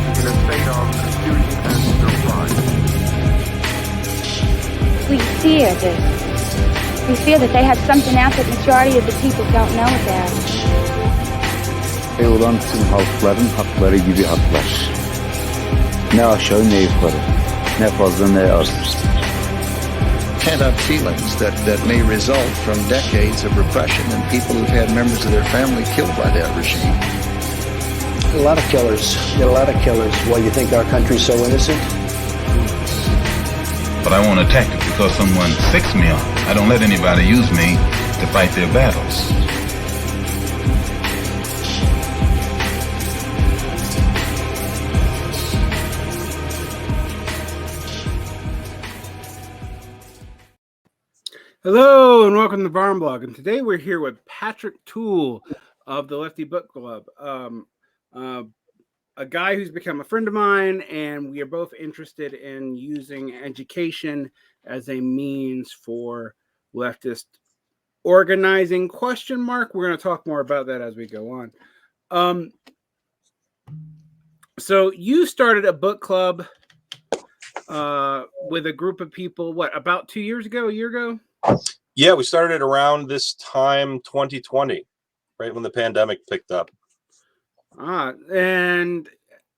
in a state of confusion and surprise. We fear this. We fear that they have something out that the majority of the people don't know about. Olan tüm halkların hakları gibi haklar. Ne aşağı ne yukarı, ne fazla ne az. Pent-up feelings that may result from decades of repression and people who've had members of their family killed by that regime. A lot of killers. Get a lot of killers. Why you think our country's so innocent? But I won't attack it because someone sicks me on. I don't let anybody use me to fight their battles. Hello and welcome to Varn Blog, and today we're here with Patrick Toole of the Lefty Book Club, a guy who's become a friend of mine, and we are both interested in using education as a means for leftist organizing, ? We're going to talk more about that as we go on. So you started a book club with a group of people, about 2 years ago, a year ago? Yeah, we started it around this time, 2020, right when the pandemic picked up. And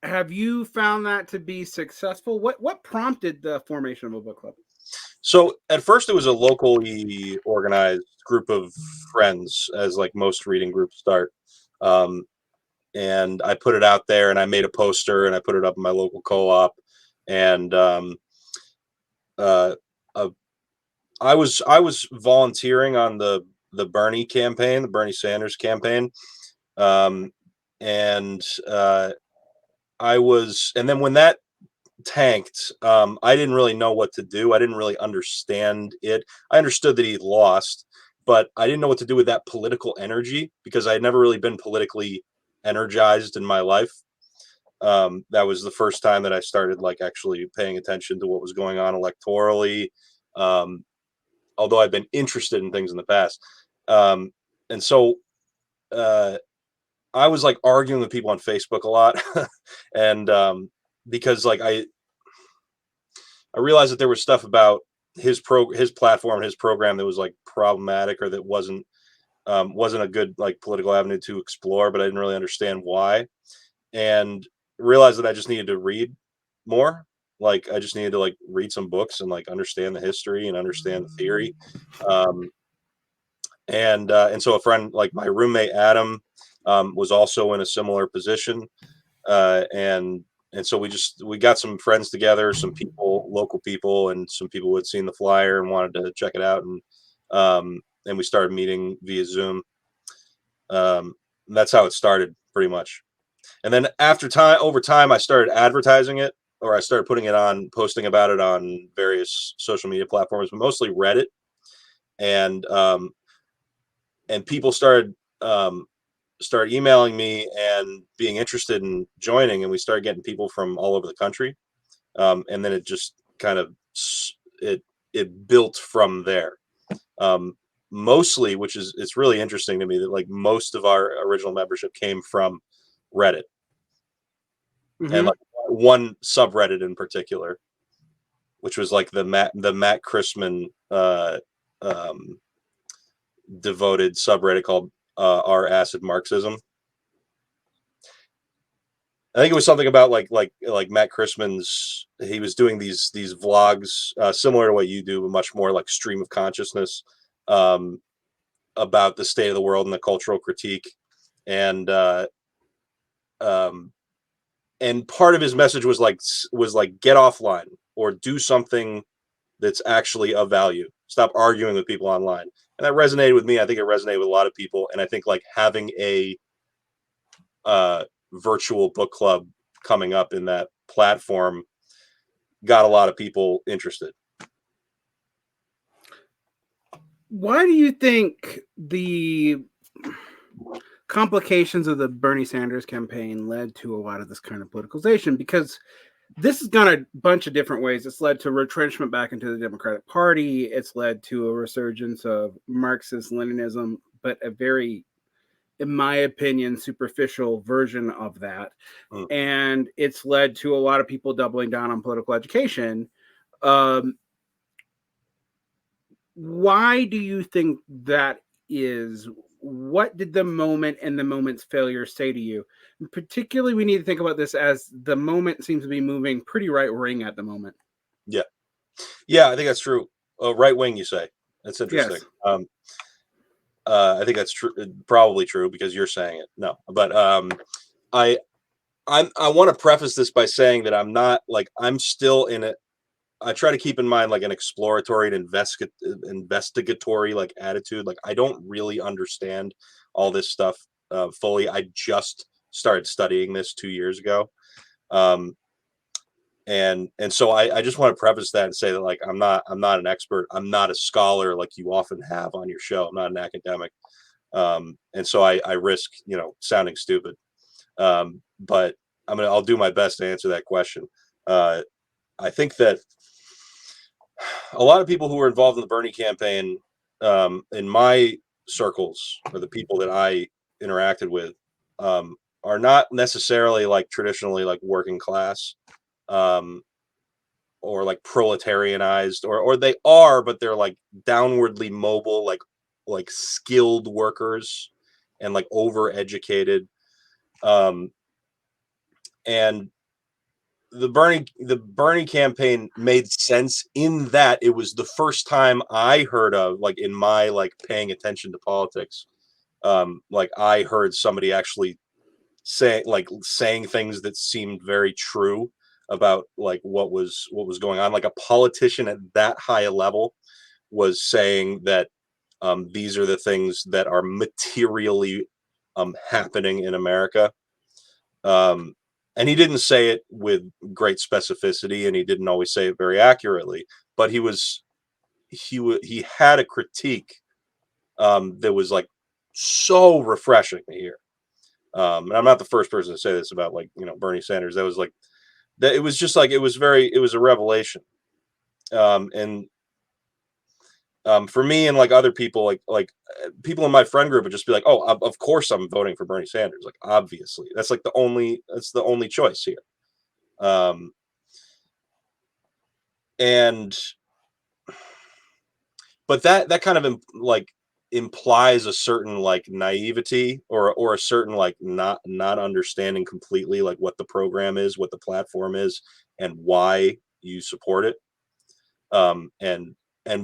have you found that to be successful? What prompted the formation of a book club? So at first it was a locally organized group of friends, as like most reading groups start. And I put it out there, and I made a poster, and I put it up in my local co-op, and I was volunteering on the Bernie campaign, the Bernie Sanders campaign, and then when that tanked, I didn't really know what to do. I didn't really understand it. I understood that he lost, but I didn't know what to do with that political energy because I had never really been politically energized in my life. That was the first time that I started like actually paying attention to what was going on electorally. Although I've been interested in things in the past. And so I was like arguing with people on Facebook a lot. And because like I realized that there was stuff about his platform, his program that was like problematic, or that wasn't a good like political avenue to explore, but I didn't really understand why. And realized that I just needed to read more. Like I just needed to like read some books and like understand the history and understand the theory. And so a friend, like my roommate Adam, was also in a similar position. And so we got some friends together, some people, local people, and some people who had seen the flyer and wanted to check it out. And we started meeting via Zoom. That's how it started pretty much. And then over time, I started advertising it, or I started posting about it on various social media platforms, but mostly Reddit. And people started emailing me and being interested in joining, and we started getting people from all over the country. And then it just kind of it built from there. Mostly, which is it's really interesting to me that like most of our original membership came from Reddit. Mm-hmm. And like one subreddit in particular, which was like the Matt Chrisman devoted subreddit called R Acid Marxism. I think it was something about like Matt Chrisman's. He was doing these vlogs similar to what you do, but much more like stream of consciousness about the state of the world and the cultural critique, and part of his message was like get offline or do something that's actually of value. Stop arguing with people online. And that resonated with me. I think it resonated with a lot of people. And I think like having a virtual book club coming up in that platform got a lot of people interested. Why do you think the complications of the Bernie Sanders campaign led to a lot of this kind of politicalization? Because this has gone a bunch of different ways. It's led to retrenchment back into the Democratic Party. It's led to a resurgence of Marxist Leninism, but a very in my opinion, superficial version of that. Mm. And it's led to a lot of people doubling down on political education. Why do you think that is? What did the moment and the moment's failure say to you? And particularly, we need to think about this as the moment seems to be moving pretty right wing at the moment. Yeah. Yeah, I think that's true. Right wing, you say. That's interesting. Yes. I think that's true, probably true because you're saying it. No, but I want to preface this by saying that I'm not like I'm still in it. I try to keep in mind like an exploratory and investigatory like attitude. Like I don't really understand all this stuff fully. I just started studying this 2 years ago. And so I just want to preface that and say that like I'm not an expert. I'm not a scholar like you often have on your show. I'm not an academic. And so I risk, sounding stupid. But I'll do my best to answer that question. I think that a lot of people who were involved in the Bernie campaign, in my circles, or the people that I interacted with, are not necessarily like traditionally like working class, or like proletarianized, or they are, but they're like downwardly mobile, like skilled workers and like overeducated. And the Bernie campaign made sense in that it was the first time I heard of, like in my like paying attention to politics, like I heard somebody actually saying things that seemed very true about like what was going on. Like a politician at that high a level was saying that these are the things that are materially happening in America. And he didn't say it with great specificity, and he didn't always say it very accurately, but he had a critique that was like so refreshing to hear. And I'm not the first person to say this about like, Bernie Sanders. That was like that. It was just like it was a revelation. And for me and like other people, like people in my friend group would just be like, "Oh, of course I'm voting for Bernie Sanders." Like obviously, that's the only choice here. And but that kind of like implies a certain like naivety, or a certain like not understanding completely like what the program is, what the platform is, and why you support it, and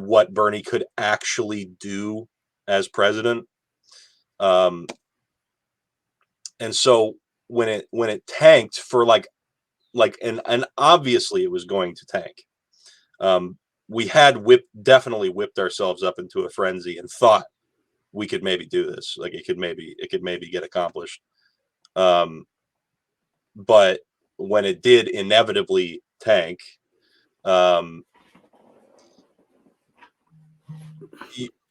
what Bernie could actually do as president. And so when it tanked for and obviously it was going to tank. We had definitely whipped ourselves up into a frenzy and thought we could maybe do this. Like it could maybe get accomplished. But when it did inevitably tank,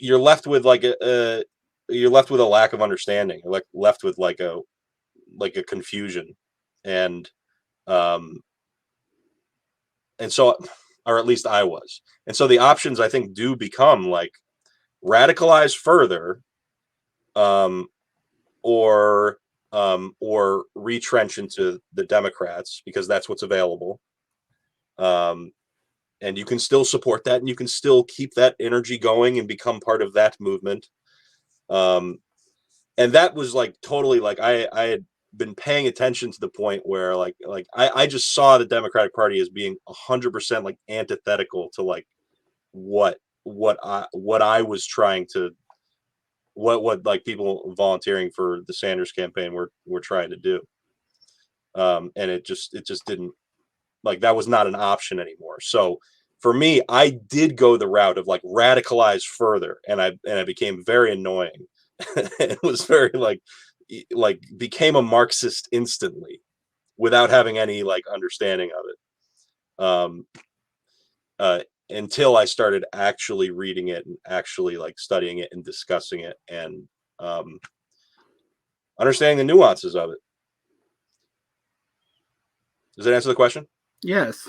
you're left with like you're left with a lack of understanding. You're left with like a confusion, and so, or at least I was. And so the options I think do become like radicalize further, or retrench into the Democrats because that's what's available. And you can still support that, and you can still keep that energy going and become part of that movement. And that was like totally like I had been paying attention to the point where like I just saw the Democratic Party as being 100% like antithetical to like what I was trying to what like people volunteering for the Sanders campaign were trying to do. And it just didn't, like, that was not an option anymore. So for me, I did go the route of like radicalize further, and I became very annoying. It was very like became a Marxist instantly without having any like understanding of it. Until I started actually reading it and actually like studying it and discussing it, and understanding the nuances of it. Does that answer the question? Yes.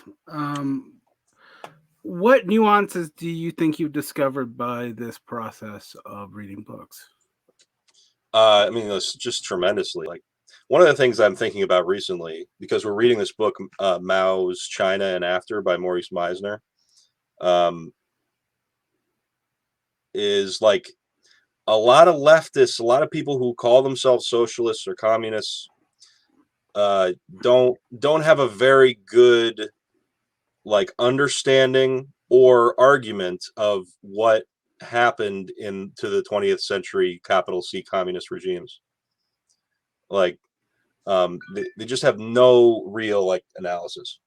What nuances do you think you've discovered by this process of reading books? I mean, it's just tremendously. Like one of the things I'm thinking about recently, because we're reading this book, Mao's China and After by Maurice Meisner, um, is like a lot of leftists, a lot of people who call themselves socialists or communists, don't have a very good like understanding or argument of what happened into the 20th century capital C communist regimes. Like they just have no real like analysis,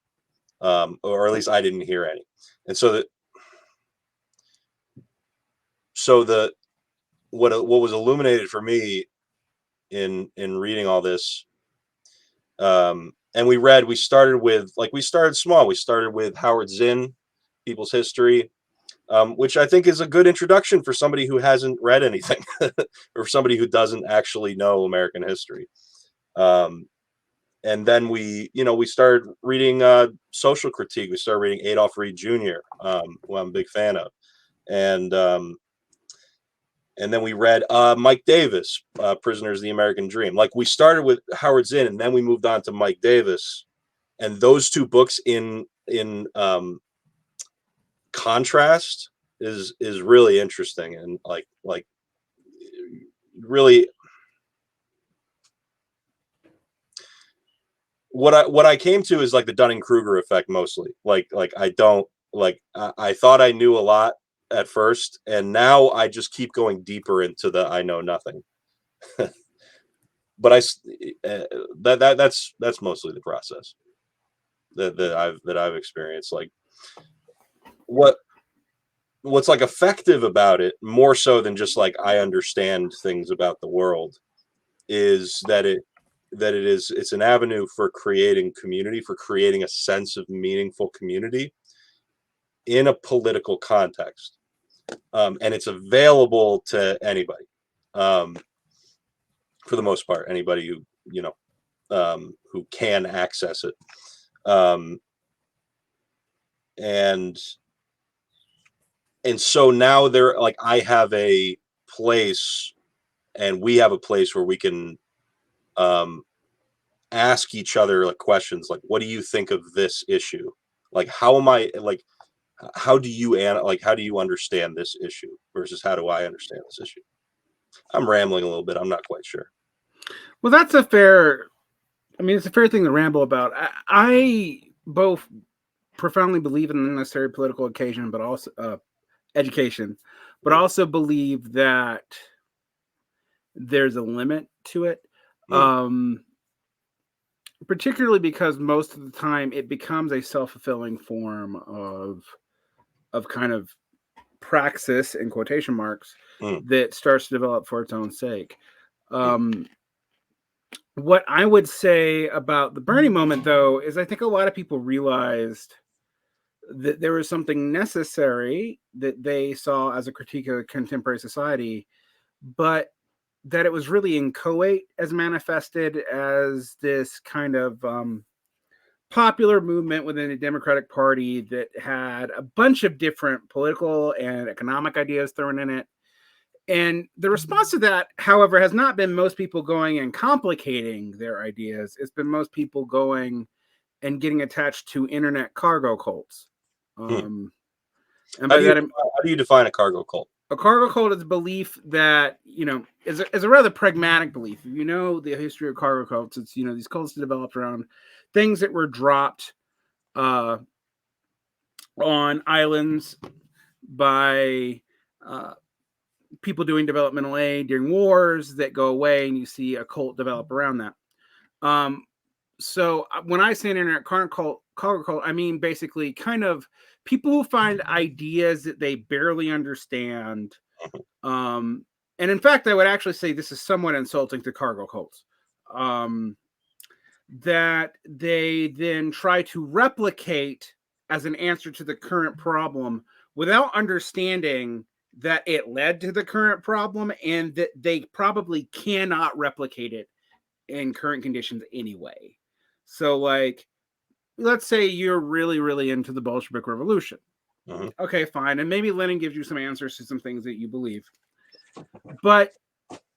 or at least I didn't hear any. And so the what was illuminated for me in reading all this, and we started small. We started with Howard Zinn, People's History, which I think is a good introduction for somebody who hasn't read anything or somebody who doesn't actually know American history. And then we started reading social critique. We started reading Adolph Reed Jr., who I'm a big fan of, and then we read Mike Davis, Prisoners of the American Dream. Like we started with Howard Zinn, and then we moved on to Mike Davis, and those two books in contrast is really interesting and like really. What I came to is like the Dunning-Kruger effect mostly. Like I don't like I thought I knew a lot at first, and now I just keep going deeper into the I know nothing. But that's mostly the process that I've experienced. Like what's like effective about it, more so than just like I understand things about the world, is that it's an avenue for creating community, for creating a sense of meaningful community in a political context. And it's available to anybody, for the most part, anybody who can access it. And so now I have a place, and we have a place where we can ask each other like questions like, what do you think of this issue? Like, how do you understand this issue versus how do I understand this issue? I'm rambling a little bit. I'm not quite sure. Well, it's a fair thing to ramble about. I both profoundly believe in the necessary political occasion, but also education, but also believe that there's a limit to it. Particularly because most of the time it becomes a self-fulfilling form of kind of praxis in quotation marks that starts to develop for its own sake. What I would say about the Bernie moment, though, is I think a lot of people realized that there was something necessary that they saw as a critique of contemporary society, but that it was really inchoate as manifested as this kind of popular movement within the Democratic Party that had a bunch of different political and economic ideas thrown in it. And the response to that, however, has not been most people going and complicating their ideas. It's been most people going and getting attached to internet cargo cults. And how do you define a cargo cult? A cargo cult is a belief that, is a rather pragmatic belief. If you know the history of cargo cults, it's, these cults developed around things that were dropped on islands by people doing developmental aid during wars that go away, and you see a cult develop around that. So when I say an internet cargo cult, I mean basically kind of people who find ideas that they barely understand. And in fact, I would actually say this is somewhat insulting to cargo cults. That they then try to replicate as an answer to the current problem without understanding that it led to the current problem and that they probably cannot replicate it in current conditions anyway. So, like, let's say you're really, really into the Bolshevik Revolution. Okay, fine. And maybe Lenin gives you some answers to some things that you believe. But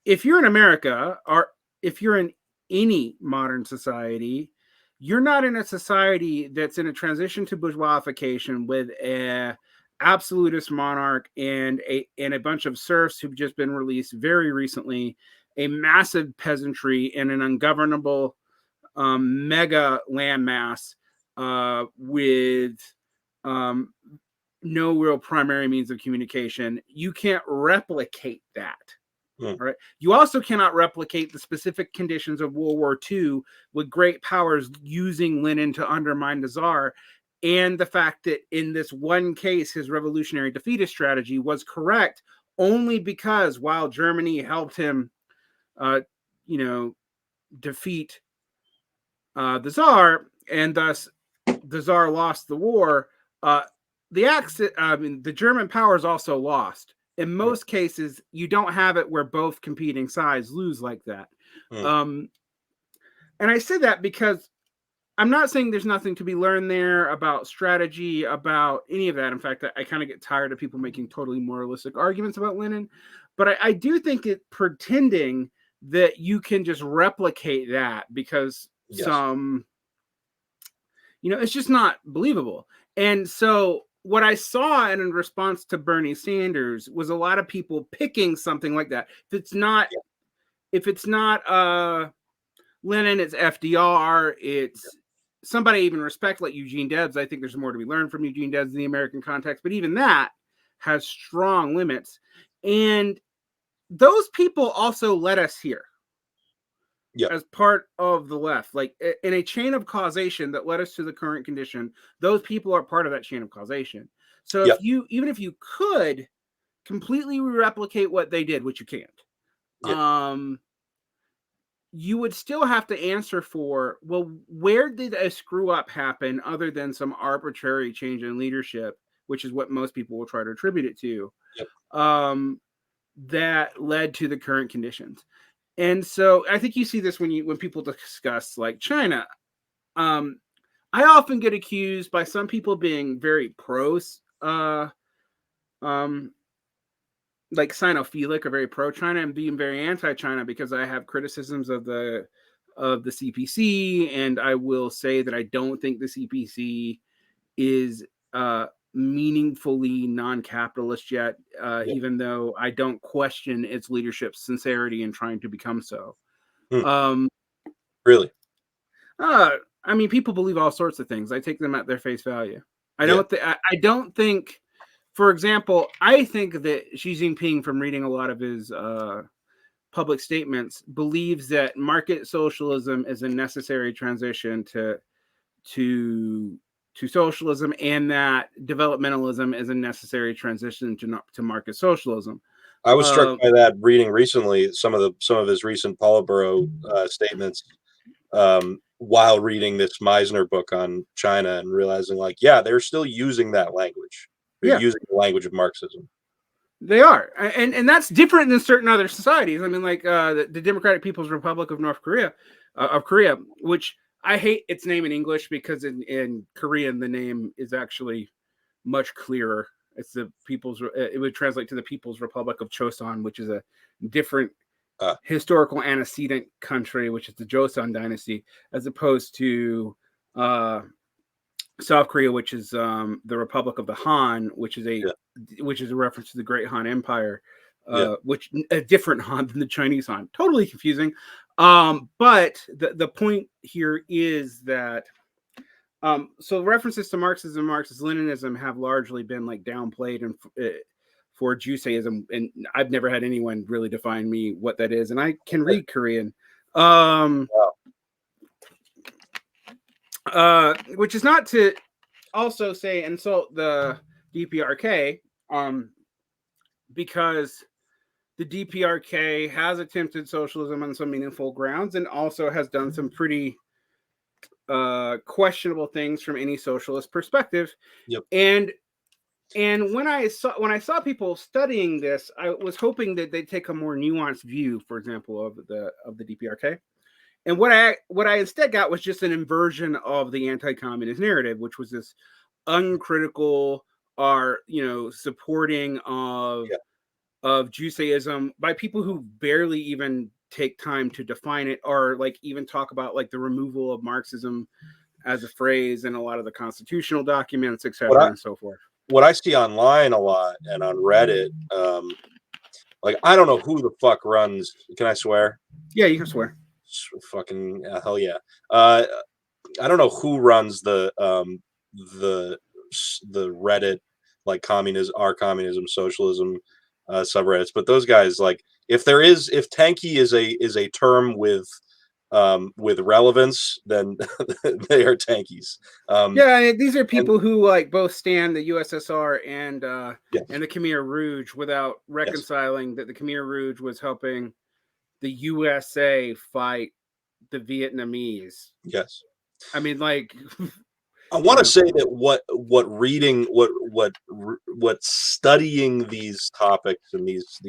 if you're in America, or if you're in any modern society, you're not in a society that's in a transition to bourgeoisification with a absolutist monarch and a bunch of serfs who've just been released very recently, a massive peasantry, and an ungovernable mega landmass with no real primary means of communication. You can't replicate that. Right. You also cannot replicate the specific conditions of World War II with great powers using Lenin to undermine the Tsar, and the fact that in this one case, his revolutionary defeatist strategy was correct only because while Germany helped him, defeat the Tsar, and thus the Tsar lost the war, the German powers also lost. In most cases, you don't have it where both competing sides lose like that. And I say that because I'm not saying there's nothing to be learned there about strategy, about any of that. In fact, I kind of get tired of people making totally moralistic arguments about Lenin. But I do think it pretending that you can just replicate that because it's just not believable. And so what I saw in response to Bernie Sanders was a lot of people picking something like that. If it's not Lenin, it's FDR, it's somebody I even respect like Eugene Debs. I think there's more to be learned from Eugene Debs in the American context, but even that has strong limits. And those people also led us here. As part of the left, like in a chain of causation that led us to the current condition, those people are part of that chain of causation. So even if you could completely replicate what they did, which you can't, you would still have to answer for, well, where did a screw up happen other than some arbitrary change in leadership, which is what most people will try to attribute it to, that led to the current conditions. And so I think you see this when people discuss like China. I often get accused by some people being very pro, like Sinophilic or very pro China, and being very anti China because I have criticisms of the CPC, and I will say that I don't think the CPC is meaningfully non-capitalist yet, even though I don't question its leadership's sincerity in trying to become so. Really? I mean, people believe all sorts of things. I take them at their face value. I don't think, for example, I think that Xi Jinping, from reading a lot of his public statements, believes that market socialism is a necessary transition to socialism, and that developmentalism is a necessary transition to market socialism. I was struck by that reading recently some of his recent Politburo statements while reading this Meisner book on China, and realizing they're still using that language. They're using the language of Marxism. They are, and that's different than certain other societies. I mean, like the Democratic People's Republic of North Korea, which I hate its name in English because in Korean the name is actually much clearer. It's it would translate to the People's Republic of Chosun, which is a different historical antecedent country, which is the Joseon dynasty, as opposed to South Korea, which is the Republic of the Han, which is a reference to the Great Han Empire, which a different Han than the Chinese Han. Totally confusing. But the point here is that so references to Marxism, Marxist-Leninism have largely been like downplayed and for Judaism, and I've never had anyone really define me what that is, and I can read Korean. Which is not to also say insult the DPRK, because the DPRK has attempted socialism on some meaningful grounds and also has done some pretty questionable things from any socialist perspective. And when I saw people studying this, I was hoping that they'd take a more nuanced view, for example, of the DPRK. And what I instead got was just an inversion of the anti-communist narrative, which was this uncritical, supporting of of Judaism by people who barely even take time to define it, or like even talk about like the removal of Marxism as a phrase in a lot of the constitutional documents, etc., and so forth. What I see online a lot and on Reddit, like I don't know who the fuck runs. Can I swear? Yeah, you can swear. Fucking hell yeah. I don't know who runs the Reddit, like communism, socialism subreddits, but those guys, like, if tanky is a term with relevance, then they are tankies. Yeah, these are people and who like both stand the USSR and yes, the Khmer Rouge without yes, reconciling that the Khmer Rouge was helping the USA fight the Vietnamese. yes. I mean, like, I want to know. say that what studying these topics and these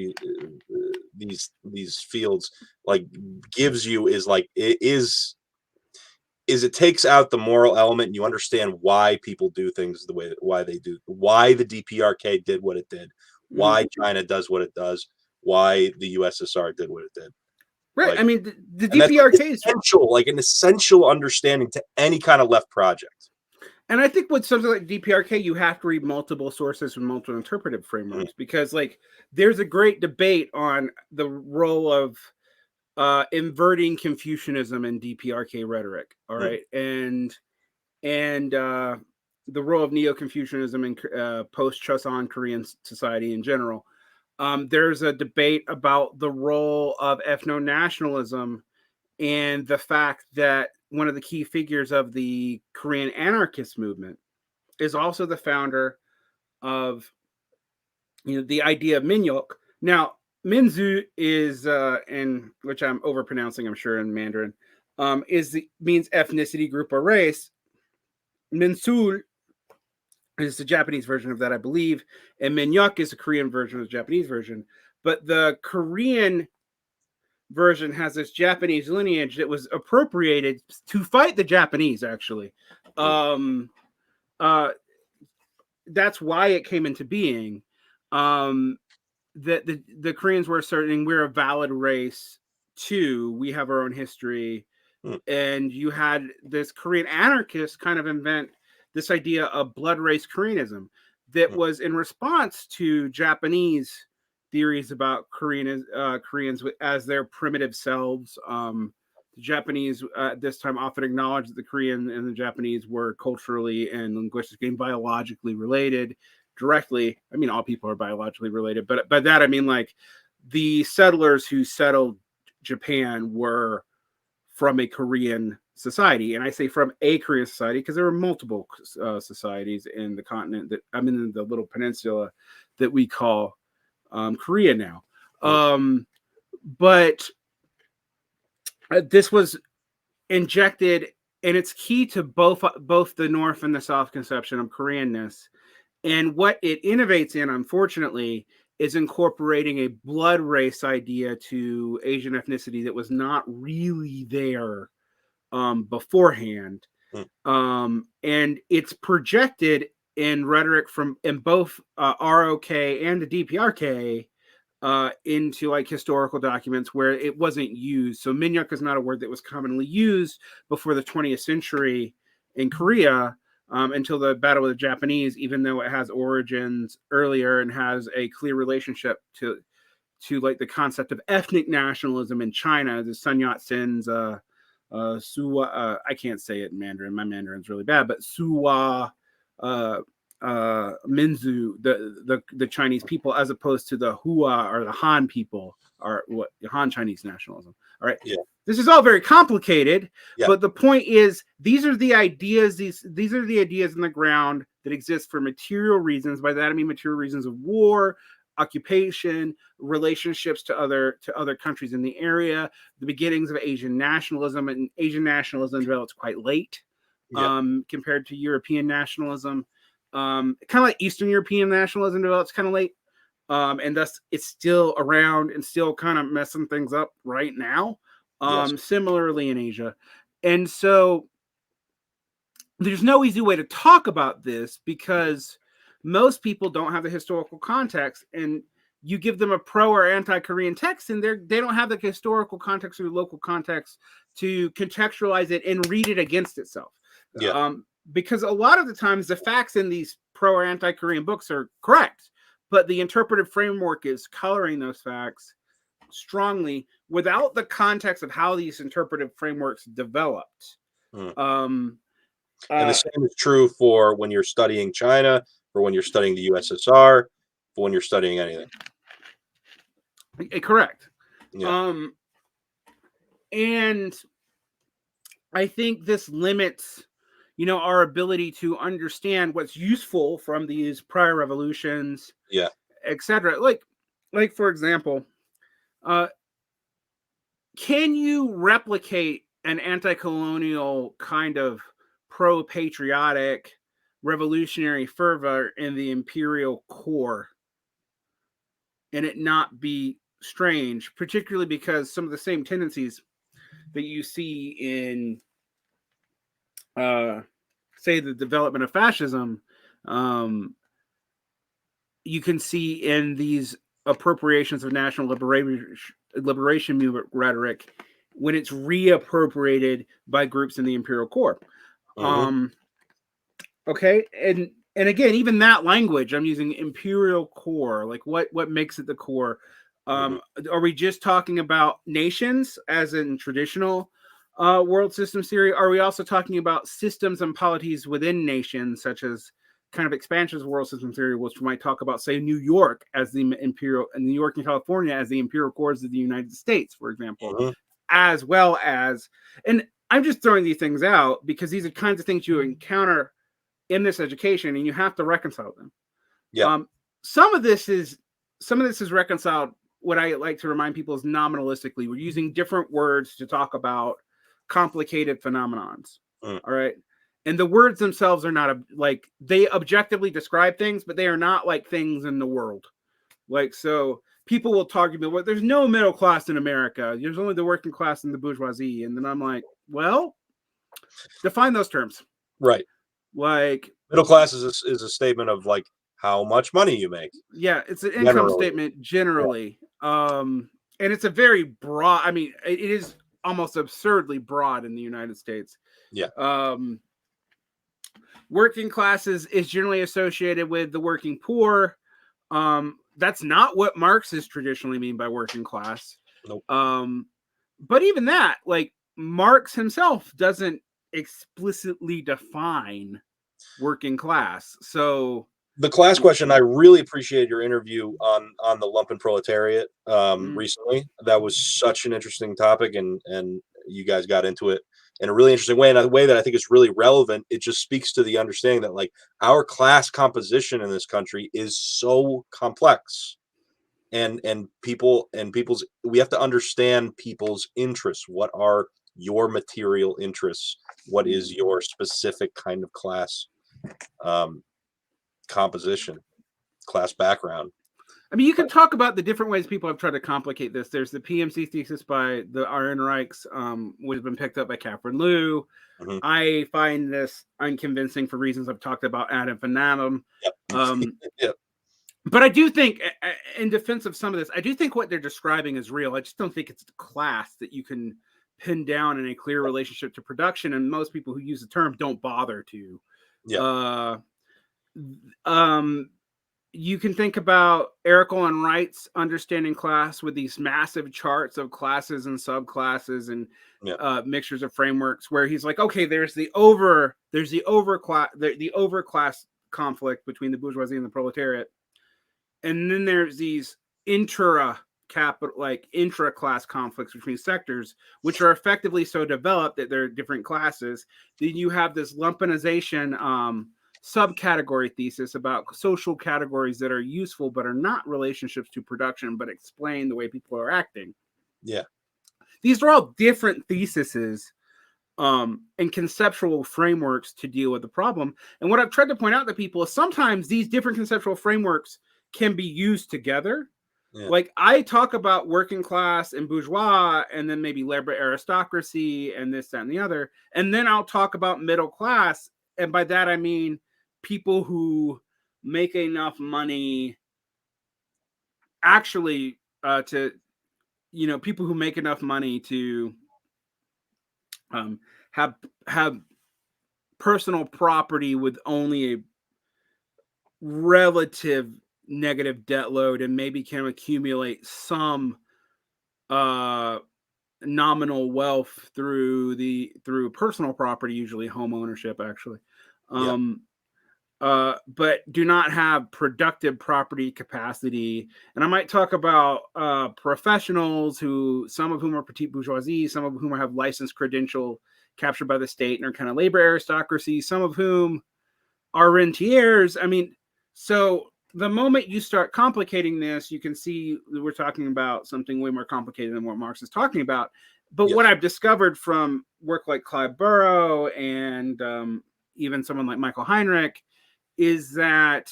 fields like gives you is like it takes out the moral element, and you understand why people do things the way why they do, why the DPRK did what it did, why China does what it does, why the USSR did what it did. Right. Like, I mean, the and that's DPRK is essential, like an essential understanding to any kind of left project. And I think with something like DPRK, you have to read multiple sources and multiple interpretive frameworks, because like there's a great debate on the role of inverting Confucianism in DPRK rhetoric. All right. And the role of Neo-Confucianism in post-Choson Korean society in general. There's a debate about the role of ethno-nationalism and the fact that one of the key figures of the Korean anarchist movement is also the founder of, the idea of Minyok. Now, Minzu is, in which I'm overpronouncing, I'm sure in Mandarin, means ethnicity, group, or race. Minsul is the Japanese version of that, I believe, and Minyok is the Korean version of the Japanese version. But the Korean version has this Japanese lineage that was appropriated to fight the Japanese, actually. That's why it came into being. That the Koreans were asserting we're a valid race too. We have our own history. And you had this Korean anarchist kind of invent this idea of blood race Koreanism that was in response to Japanese theories about Koreans as their primitive selves. The Japanese at this time often acknowledged that the Korean and the Japanese were culturally and linguistically and biologically related directly. I mean, all people are biologically related, but by that I mean like the settlers who settled Japan were from a Korean society, and I say from a Korean society because there were multiple societies in the continent that I'm in the little peninsula that we call Korea now. But this was injected, and it's key to both the North and the South conception of Koreanness. And what it innovates in, unfortunately, is incorporating a blood race idea to Asian ethnicity that was not really there beforehand. And it's projected in rhetoric in both ROK and the DPRK into like historical documents where it wasn't used. So Minyuk is not a word that was commonly used before the 20th century in Korea. Until the battle with the Japanese, even though it has origins earlier and has a clear relationship to like the concept of ethnic nationalism in China, the Sun Yat-sen's Suwa, I can't say it in Mandarin. My Mandarin's really bad, but Suwa Minzu, the Chinese people, as opposed to the Hua or the Han people, or what Han Chinese nationalism. All right. Yeah. This is all very complicated, yeah. But the point is, these are the ideas. These are the ideas in the ground that exist for material reasons. By that I mean material reasons of war, occupation, relationships to other countries in the area, the beginnings of Asian nationalism, and Asian nationalism develops quite late compared to European nationalism. Kind of like Eastern European nationalism develops kind of late, and thus it's still around and still kind of messing things up right now. Similarly in Asia. And so there's no easy way to talk about this because most people don't have the historical context. And you give them a pro or anti-Korean text, and they don't have the historical context or local context to contextualize it and read it against itself. Yeah. Because a lot of the times the facts in these pro or anti-Korean books are correct, but the interpretive framework is coloring those facts strongly without the context of how these interpretive frameworks developed. And the same is true for when you're studying China, for when you're studying the USSR, for when you're studying anything. Correct. Yeah. And I think this limits, our ability to understand what's useful from these prior revolutions, Yeah. etc. Like for example, can you replicate an anti-colonial kind of pro-patriotic revolutionary fervor in the imperial core and it not be strange, particularly because some of the same tendencies that you see in say the development of fascism, you can see in these appropriations of national liberation movement rhetoric when it's reappropriated by groups in the imperial core. Okay, and again, even that language, I'm using imperial core. Like what makes it the core? Are we just talking about nations as in traditional world systems theory? Are we also talking about systems and polities within nations, such as kind of expansions of world system theory, which we might talk about, say, New York as the imperial, and New York and California as the imperial cores of the United States, for example, as well as, and I'm just throwing these things out because these are kinds of things you encounter in this education, and you have to reconcile them. Yeah. Some of this is reconciled. What I like to remind people is nominalistically. We're using different words to talk about complicated phenomenons. All right. And the words themselves are not like, they objectively describe things, but they are not like things in the world. Like, so people will talk about, well, there's no middle class in America. There's only the working class and the bourgeoisie. And then I'm like, well, define those terms. Right. Like, middle class is a statement of like how much money you make. Yeah, it's an income statement generally. Yeah. And it's a very broad, I mean, it is almost absurdly broad in the United States. Yeah. Working classes is generally associated with the working poor. That's not what Marxists traditionally mean by working class. Nope. But even that, like, Marx himself doesn't explicitly define working class. So the class question, I really appreciated your interview on the lumpen proletariat recently. That was such an interesting topic, and you guys got into it in a really interesting way, and a way that I think is really relevant. It just speaks to the understanding that like our class composition in this country is so complex, and people's, we have to understand people's interests. What are your material interests? What is your specific kind of class composition, class background? I mean, you can talk about the different ways people have tried to complicate this. There's the PMC thesis by the Ehrenreichs, which has been picked up by Catherine Liu. I find this unconvincing for reasons I've talked about ad infinitum. Yep. But I do think, in defense of some of this, I do think what they're describing is real. I just don't think it's the class that you can pin down in a clear relationship to production, and most people who use the term don't bother to. Yeah. You can think about Eric Olin Wright's understanding class with these massive charts of classes and subclasses and mixtures of frameworks, where he's like, okay, there's the overclass conflict between the bourgeoisie and the proletariat, and then there's these intra-class conflicts between sectors, which are effectively so developed that they're different classes. Then you have this lumpenization subcategory thesis about social categories that are useful but are not relationships to production, but explain the way people are acting. Yeah. These are all different theses and conceptual frameworks to deal with the problem. And what I've tried to point out to people is sometimes these different conceptual frameworks can be used together. Yeah. Like, I talk about working class and bourgeois, and then maybe liberal aristocracy and this, that, and the other. And then I'll talk about middle class. And by that, I mean people who make enough money actually to people who make enough money to have personal property with only a relative negative debt load and maybe can accumulate some nominal wealth through personal property, usually home ownership, actually. But do not have productive property capacity. And I might talk about professionals some of whom are petite bourgeoisie, some of whom have licensed credential captured by the state and are kind of labor aristocracy, some of whom are rentiers. I mean, so the moment you start complicating this, you can see we're talking about something way more complicated than what Marx is talking about. But what I've discovered from work like Clive Burrow and even someone like Michael Heinrich is that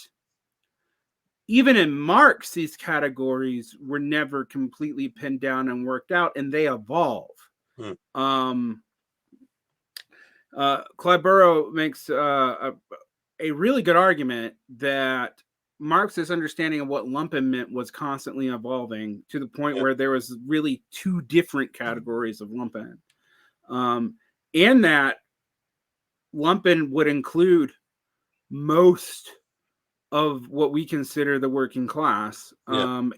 even in Marx, these categories were never completely pinned down and worked out, and they evolve. Clive Burrow makes a really good argument that Marx's understanding of what lumpen meant was constantly evolving to the point where there was really two different categories of lumpen. And that lumpen would include most of what we consider the working class.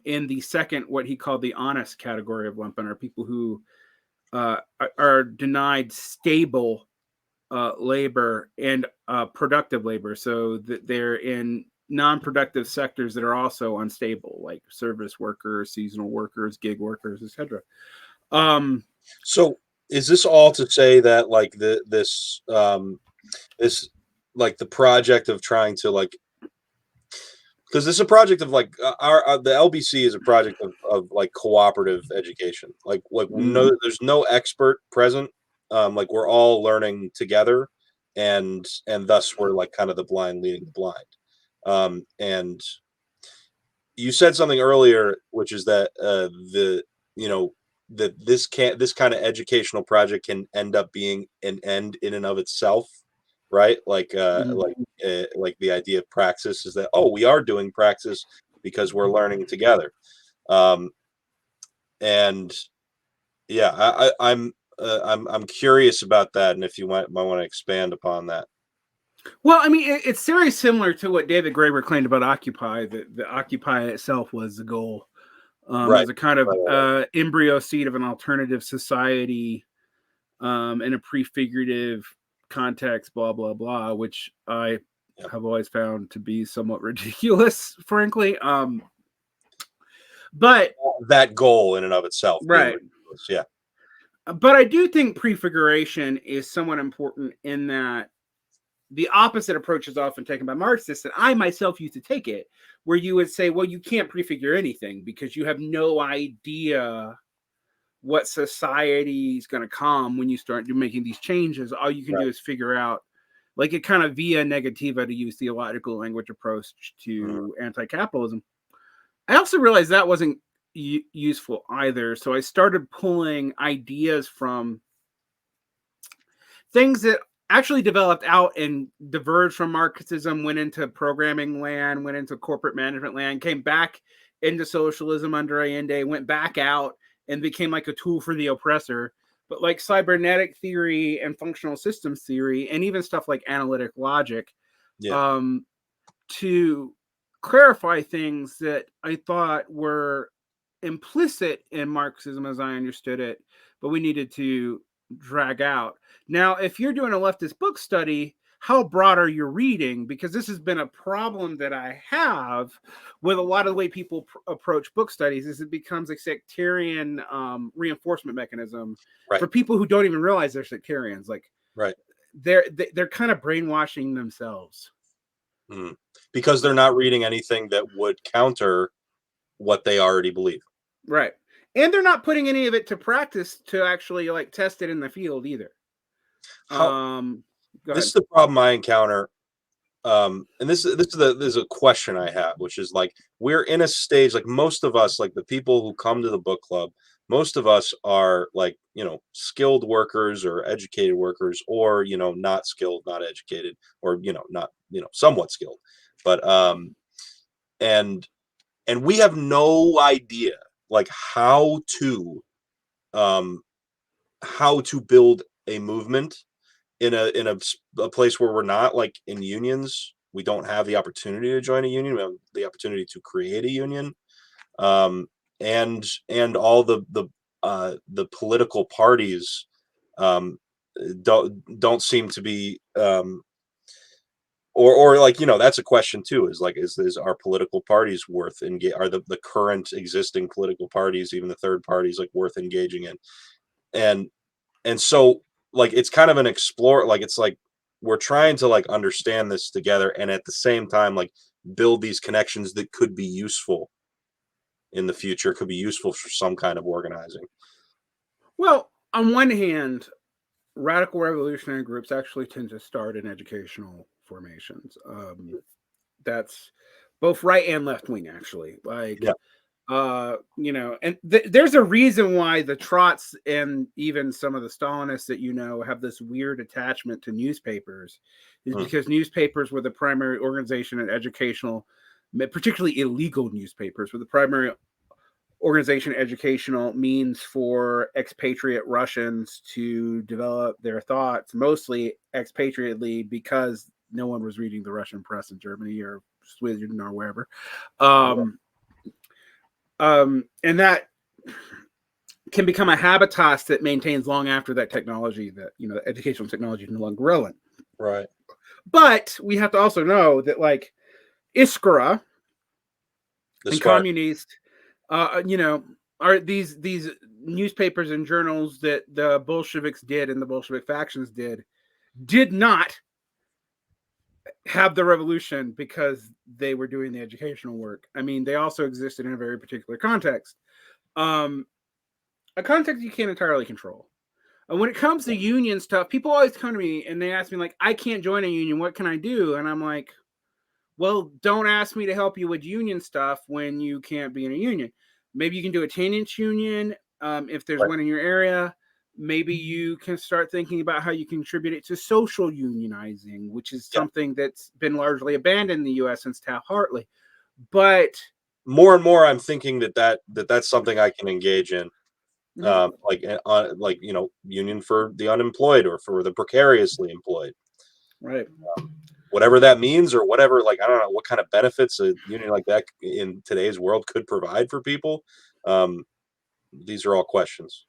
In the second, what he called the honest category of lumpen, are people who are denied stable labor and productive labor. So that they're in non-productive sectors that are also unstable, like service workers, seasonal workers, gig workers, etc. So is this all to say that like this like the project of trying to like, because this is a project of like the LBC is a project of like cooperative education. Like no, there's no expert present. Like we're all learning together, and thus we're like kind of the blind leading the blind. And you said something earlier, which is that that this kind of educational project can end up being an end in and of itself, right? Like like the idea of praxis is that, oh, we are doing praxis because we're learning together. And yeah, I'm curious about that, and if you might want to expand upon that. Well, I mean, it's very similar to what David Graeber claimed about Occupy. That the Occupy itself was the goal, as a kind of embryo seed of an alternative society, in a prefigurative context, blah blah blah, which I have always found to be somewhat ridiculous, frankly. But that goal in and of itself, right? Yeah. But I do think prefiguration is somewhat important in that the opposite approach is often taken by Marxists, and I myself used to take it, where you would say, well, you can't prefigure anything because you have no idea what society is going to come when you start making these changes. All you can do is figure out, like a kind of via negativa, to use theological language approach to anti-capitalism. I also realized that wasn't useful either. So I started pulling ideas from things that actually developed out and diverged from Marxism, went into programming land, went into corporate management land, came back into socialism under Allende, went back out and became like a tool for the oppressor. But like cybernetic theory and functional systems theory, and even stuff like analytic logic, to clarify things that I thought were implicit in Marxism as I understood it, but we needed to drag out. Now, if you're doing a leftist book study, how broad are you reading? Because this has been a problem that I have with a lot of the way people approach book studies, is it becomes a sectarian reinforcement mechanism for people who don't even realize they're sectarians. Like, they're kind of brainwashing themselves. Because they're not reading anything that would counter what they already believe. Right. And they're not putting any of it to practice to actually like test it in the field either. This is the problem I encounter. And this is a question I have, which is like, we're in a stage, like most of us, like the people who come to the book club, most of us are like, skilled workers or educated workers, or, not skilled, not educated, or, not, somewhat skilled. But, and and we have no idea like how to build a movement in a place where we're not like in unions. We don't have the opportunity to join a union. We have the opportunity to create a union, and all the political parties don't seem to be or like, you know, that's a question too, is like, is our political parties worth are the current existing political parties, even the third parties, like worth engaging in? And so like it's kind of an explore, like it's like we're trying to like understand this together, and at the same time like build these connections that could be useful in the future, could be useful for some kind of organizing. Well, on one hand, radical revolutionary groups actually tend to start in educational formations. That's both right and left wing, actually. Like, Yeah. you know, and there's a reason why the Trots and even some of the Stalinists that you know have this weird attachment to newspapers, is because newspapers were the primary organization in educational, particularly illegal newspapers, were the primary organization educational means for expatriate Russians to develop their thoughts, mostly expatriately, because no one was reading the Russian press in Germany or Sweden or wherever. And that can become a habitus that maintains long after that technology, that, you know, the educational technology is no longer relevant. Right. But we have to also know that, like, Iskra and Communist, you know, are these newspapers and journals that the Bolsheviks did and the Bolshevik factions did not have the revolution because they were doing the educational work. I mean, they also existed in a very particular context, a context you can't entirely control. And when it comes to union stuff, people always come to me and they ask me, like, I can't join a union, what can I do? And I'm like, well, don't ask me to help you with union stuff when you can't be in a union. Maybe you can do a 10-inch union if there's one in your area. Maybe you can start thinking about how you contribute it to social unionizing, which is something that's been largely abandoned in the U.S. since Taft-Hartley. But more and more, I'm thinking that's something I can engage in, like you know, union for the unemployed or for the precariously employed, right. Whatever that means, or whatever, like, I don't know what kind of benefits a union like that in today's world could provide for people. These are all questions.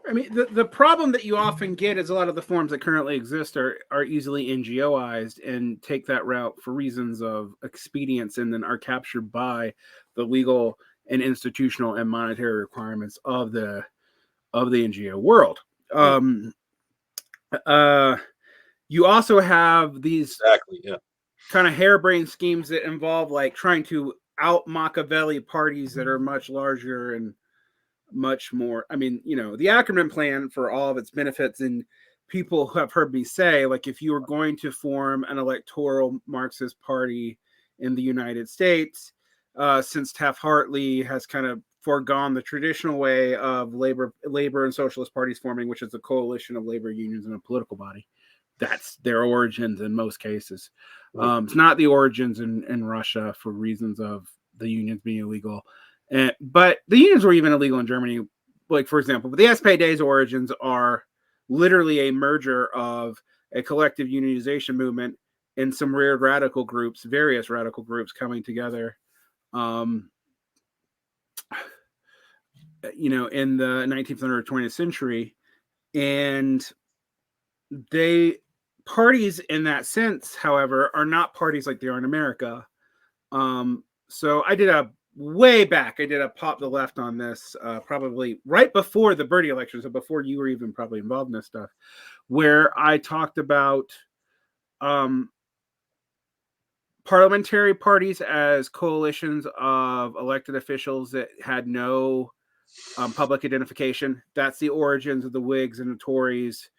I mean, the problem that you often get is a lot of the forms that currently exist are easily NGOized and take that route for reasons of expedience, and then are captured by the legal and institutional and monetary requirements of the NGO world. You also have these kind of harebrained schemes that involve like trying to out Machiavelli parties that are much larger and much more. I mean, you know, the Ackerman plan, for all of its benefits, and people who have heard me say, like, if you were going to form an electoral Marxist party in the United States, since Taft-Hartley has kind of foregone the traditional way of labor and socialist parties forming, which is a coalition of labor unions and a political body. That's their origins in most cases. It's not the origins in Russia for reasons of the unions being illegal. But the unions were even illegal in Germany, like, for example. But the SPD's origins are literally a merger of a collective unionization movement and some weird radical groups, various radical groups coming together, you know, in the 19th or 20th century. And parties in that sense, however, are not parties like they are in America. So I did a Pop the Left on this, probably right before the Bertie election, so before you were even probably involved in this stuff, where I talked about parliamentary parties as coalitions of elected officials that had no public identification. That's the origins of the Whigs and the Tories,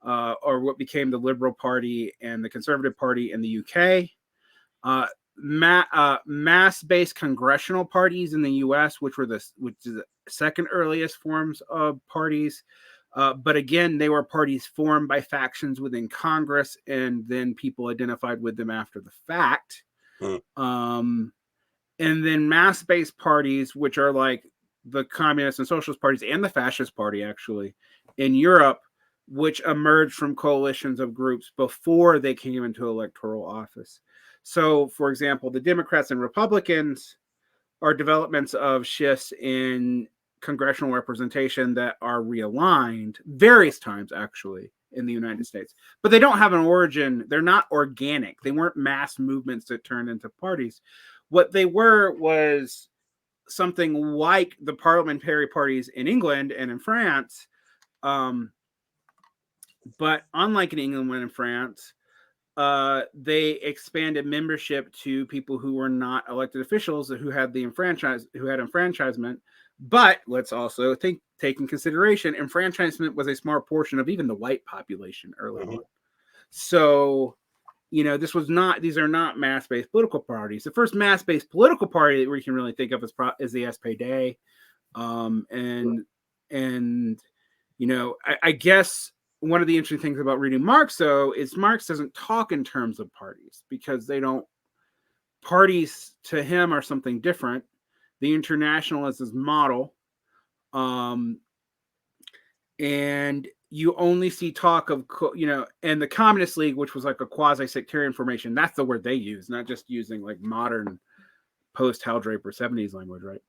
or what became the Liberal Party and the Conservative Party in the UK. Mass-based congressional parties in the U.S., which is the second earliest forms of parties. But again, they were parties formed by factions within Congress, and then people identified with them after the fact. and then mass-based parties, which are like the communist and socialist parties and the fascist party, actually, in Europe, which emerged from coalitions of groups before they came into electoral office. So, for example, the Democrats and Republicans are developments of shifts in congressional representation that are realigned various times, actually, in the United States. But they don't have an origin. They're not organic. They weren't mass movements that turned into parties. What they were was something like the parliamentary parties in England and in France. But unlike in England and France, they expanded membership to people who were not elected officials who had enfranchisement. But let's also take in consideration enfranchisement was a small portion of even the white population early on. So, these are not mass-based political parties. The first mass-based political party that we can really think of is the SPD. I guess one of the interesting things about reading Marx, though, is Marx doesn't talk in terms of parties because parties to him are something different. The International is his model. And you only see talk of, and the Communist League, which was like a quasi-sectarian formation. That's the word they use, not just using like modern post-Hal Draper 70s language, right?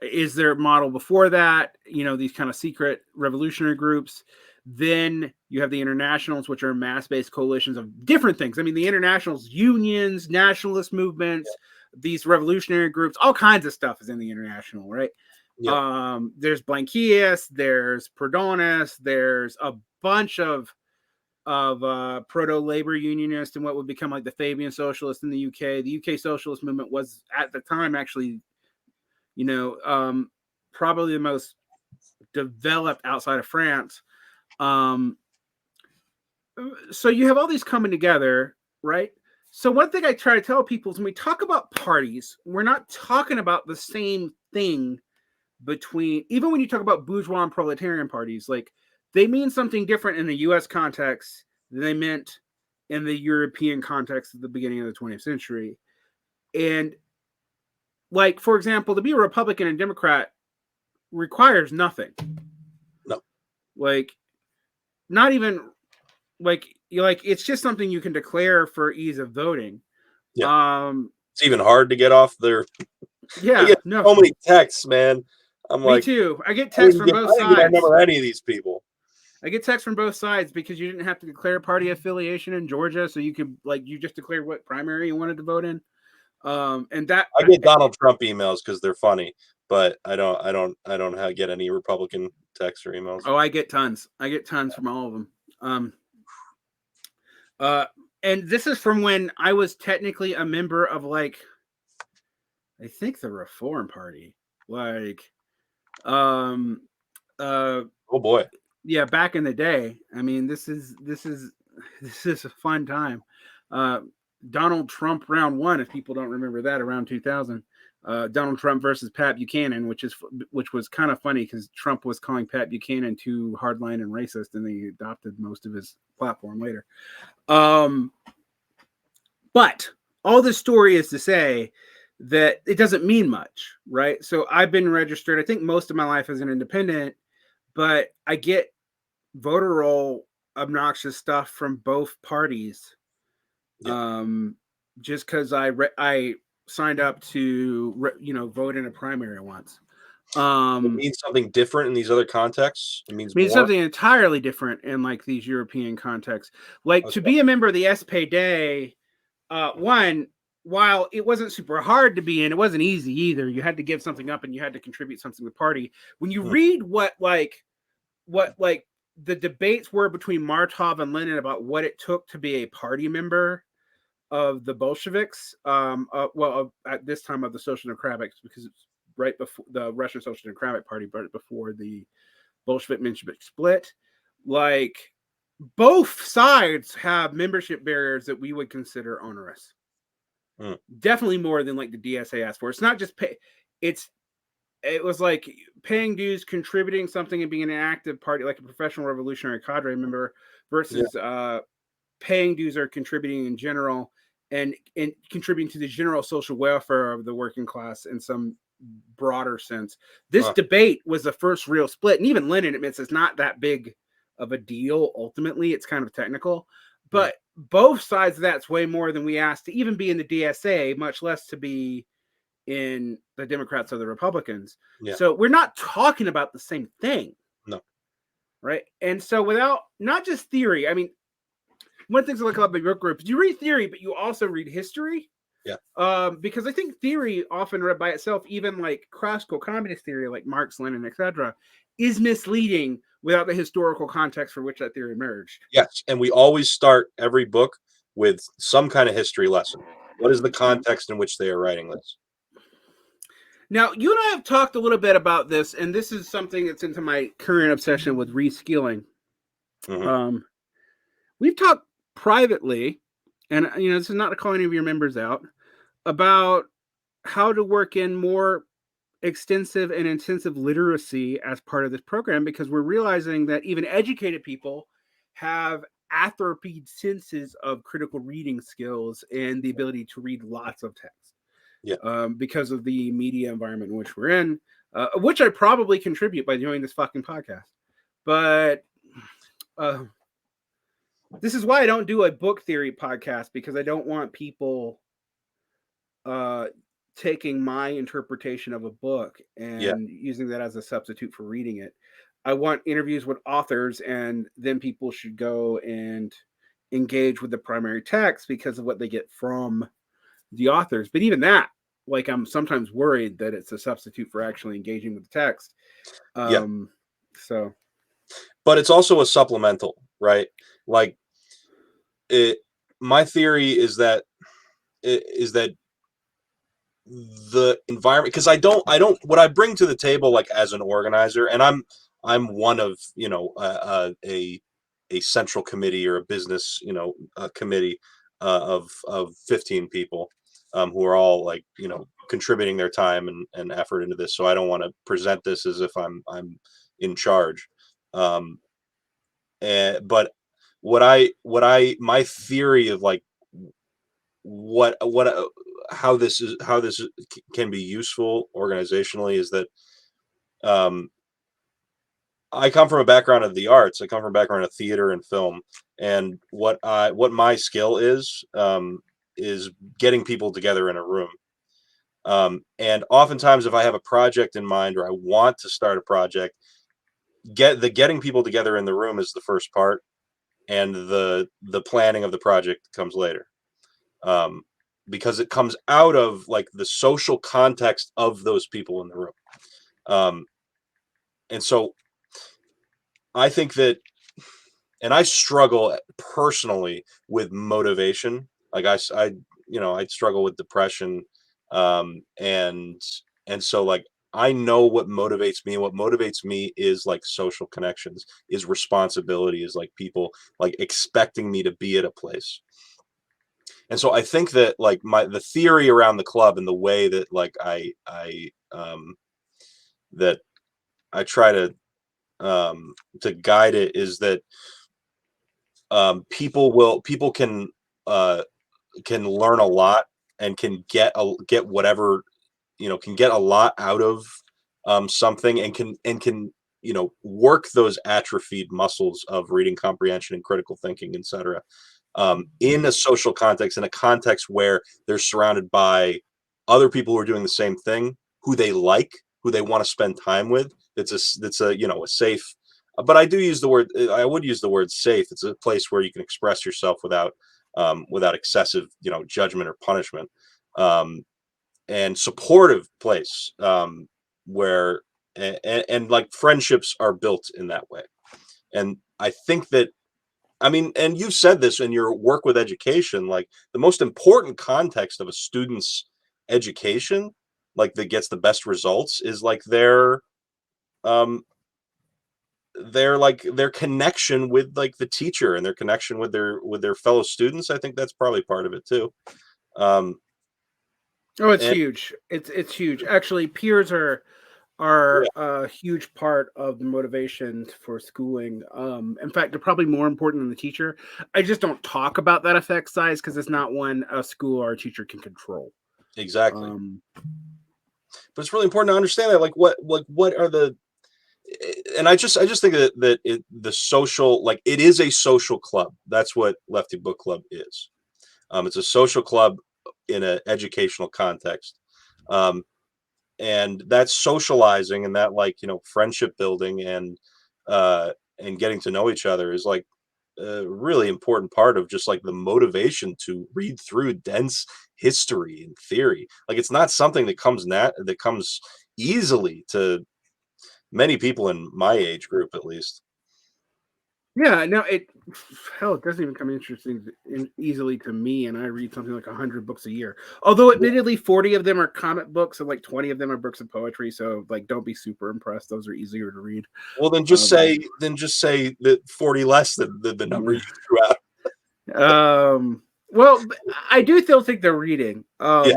Is their model before that, these kind of secret revolutionary groups. Then you have the Internationals, which are mass-based coalitions of different things. I mean, the Internationals, unions, nationalist movements, these revolutionary groups, all kinds of stuff is in the International, right? Yeah. There's Blanquists, there's Proudhonists, there's a bunch of proto-labor unionists and what would become like the Fabian Socialists in the UK. The UK socialist movement was at the time actually, probably the most developed outside of France. So you have all these coming together, right? So one thing I try to tell people is when we talk about parties, we're not talking about the same thing even when you talk about bourgeois and proletarian parties, like they mean something different in the US context than they meant in the European context at the beginning of the 20th century. And like, for example, to be a Republican and Democrat requires nothing. No. Like, not even it's just something you can declare for ease of voting. Yeah. It's even hard to get off their. Yeah. I get so many texts, man. Me too. I get texts from both sides. I remember any of these people. I get texts from both sides because you didn't have to declare party affiliation in Georgia, so you could you just declared what primary you wanted to vote in. And that I get Donald Trump emails because they're funny, but I don't get any Republican texts or emails. Oh, I get tons. From all of them. And this is from when I was technically a member of I think the Reform Party. Oh boy. Yeah, back in the day. I mean, this is a fun time. Donald Trump round one, if people don't remember that, around 2000. Donald Trump versus Pat Buchanan, which was kind of funny because Trump was calling Pat Buchanan too hardline and racist, and they adopted most of his platform later. But all this story is to say that it doesn't mean much, right? So I've been registered, I think most of my life as an independent, but I get voter roll obnoxious stuff from both parties. Yeah. Just because I signed up to vote in a primary once. It means something different in these other contexts. It means something entirely different in these European contexts. To be a member of the SPD, while it wasn't super hard to be in, it wasn't easy either. You had to give something up and you had to contribute something to the party. When you read what the debates were between Martov and Lenin about what it took to be a party member of the Bolsheviks, at this time of the Social Democrats, because it's right before the Russian Social Democratic Party, but before the Bolshevik-Menshevik split. Both sides have membership barriers that we would consider onerous. Definitely more than the DSA asked for. It's not just pay. It was paying dues, contributing something, and being an active party, like a professional revolutionary cadre member, versus paying dues are contributing in general and contributing to the general social welfare of the working class in some broader sense. This debate was the first real split, and even Lenin admits it's not that big of a deal. Ultimately, it's kind of technical, but both sides of that's way more than we asked to even be in the DSA, much less to be in the Democrats or the Republicans. Yeah. So we're not talking about the same thing. No. Right. And so without not just theory, I mean, one thing to look up in book groups, you read theory, but you also read history. Yeah. Because I think theory, often read by itself, even like classical communist theory, like Marx, Lenin, etc., is misleading without the historical context for which that theory emerged. Yes, and we always start every book with some kind of history lesson. What is the context in which they are writing this? Now, you and I have talked a little bit about this, and this is something that's into my current obsession with reskilling. Mhm. We've talked privately, and this is not to call any of your members out, about how to work in more extensive and intensive literacy as part of this program, because we're realizing that even educated people have atrophied senses of critical reading skills and the ability to read lots of text. Yeah. Because of the media environment in which we're in, which I probably contribute by doing this fucking podcast. But this is why I don't do a book theory podcast, because I don't want people taking my interpretation of a book and using that as a substitute for reading it. I want interviews with authors, and then people should go and engage with the primary text because of what they get from the authors. But even that, like, I'm sometimes worried that it's a substitute for actually engaging with the text. So, but it's also a supplemental, right? Like, my theory is that the environment, because I don't what I bring to the table, like, as an organizer, and I'm one of a central committee or a business a committee of 15 people who are all, like, contributing their time and effort into this. So I don't want to present this as if I'm in charge. But my theory of, like, how this can be useful organizationally is that I come from a background of the arts. I come from a background of theater and film, and what my skill is getting people together in a room. And oftentimes, if I have a project in mind or I want to start a project, getting people together in the room is the first part, and the planning of the project comes later. Because it comes out of, like, the social context of those people in the room. And so I think that, and I struggle personally with motivation. Like, I struggle with depression. And so, like, I know what motivates me, and what motivates me is, like, social connections, is responsibility, is, like, people, like, expecting me to be at a place. And so I think that, like, the theory around the club and the way that, like, that I try to guide it is that people can learn a lot and can get whatever, can get a lot out of something, and can work those atrophied muscles of reading comprehension and critical thinking, etc. In a social context, in a context where they're surrounded by other people who are doing the same thing, who they like, who they want to spend time with. That's a safe. But I would use the word safe. It's a place where you can express yourself without excessive, judgment or punishment, and supportive place, where and like, friendships are built in that way. And I think that, I mean, and you've said this in your work with education, like, the most important context of a student's education, like, that gets the best results, is, like, their connection with, like, the teacher, and their connection with their fellow students. I think that's probably part of it too. Oh, it's And huge. It's huge. Actually, peers are are Yeah, a huge part of the motivation for schooling. In fact, they're probably more important than the teacher. I just don't talk about that effect size because it's not one a school or a teacher can control. exactly. Um, But it's really important to understand that, like, what are the, and I just think that the social, like, it is a social club. That's what Lefty Book Club is. It's a social club in an educational context. Um, and that's socializing, and that, like, friendship building, and getting to know each other is like a really important part of just like the motivation to read through dense history and theory. Like, it's not something that comes easily to many people in my age group, at least. yeah, no, it doesn't even come easily to me, and I read something like 100 books a year. Although, admittedly, 40 of them are comic books, and like 20 of them are books of poetry. So, like, don't be super impressed; those are easier to read. Well, Um, then just say that 40 less than the number you threw out. well, I do still think they're reading. Yeah,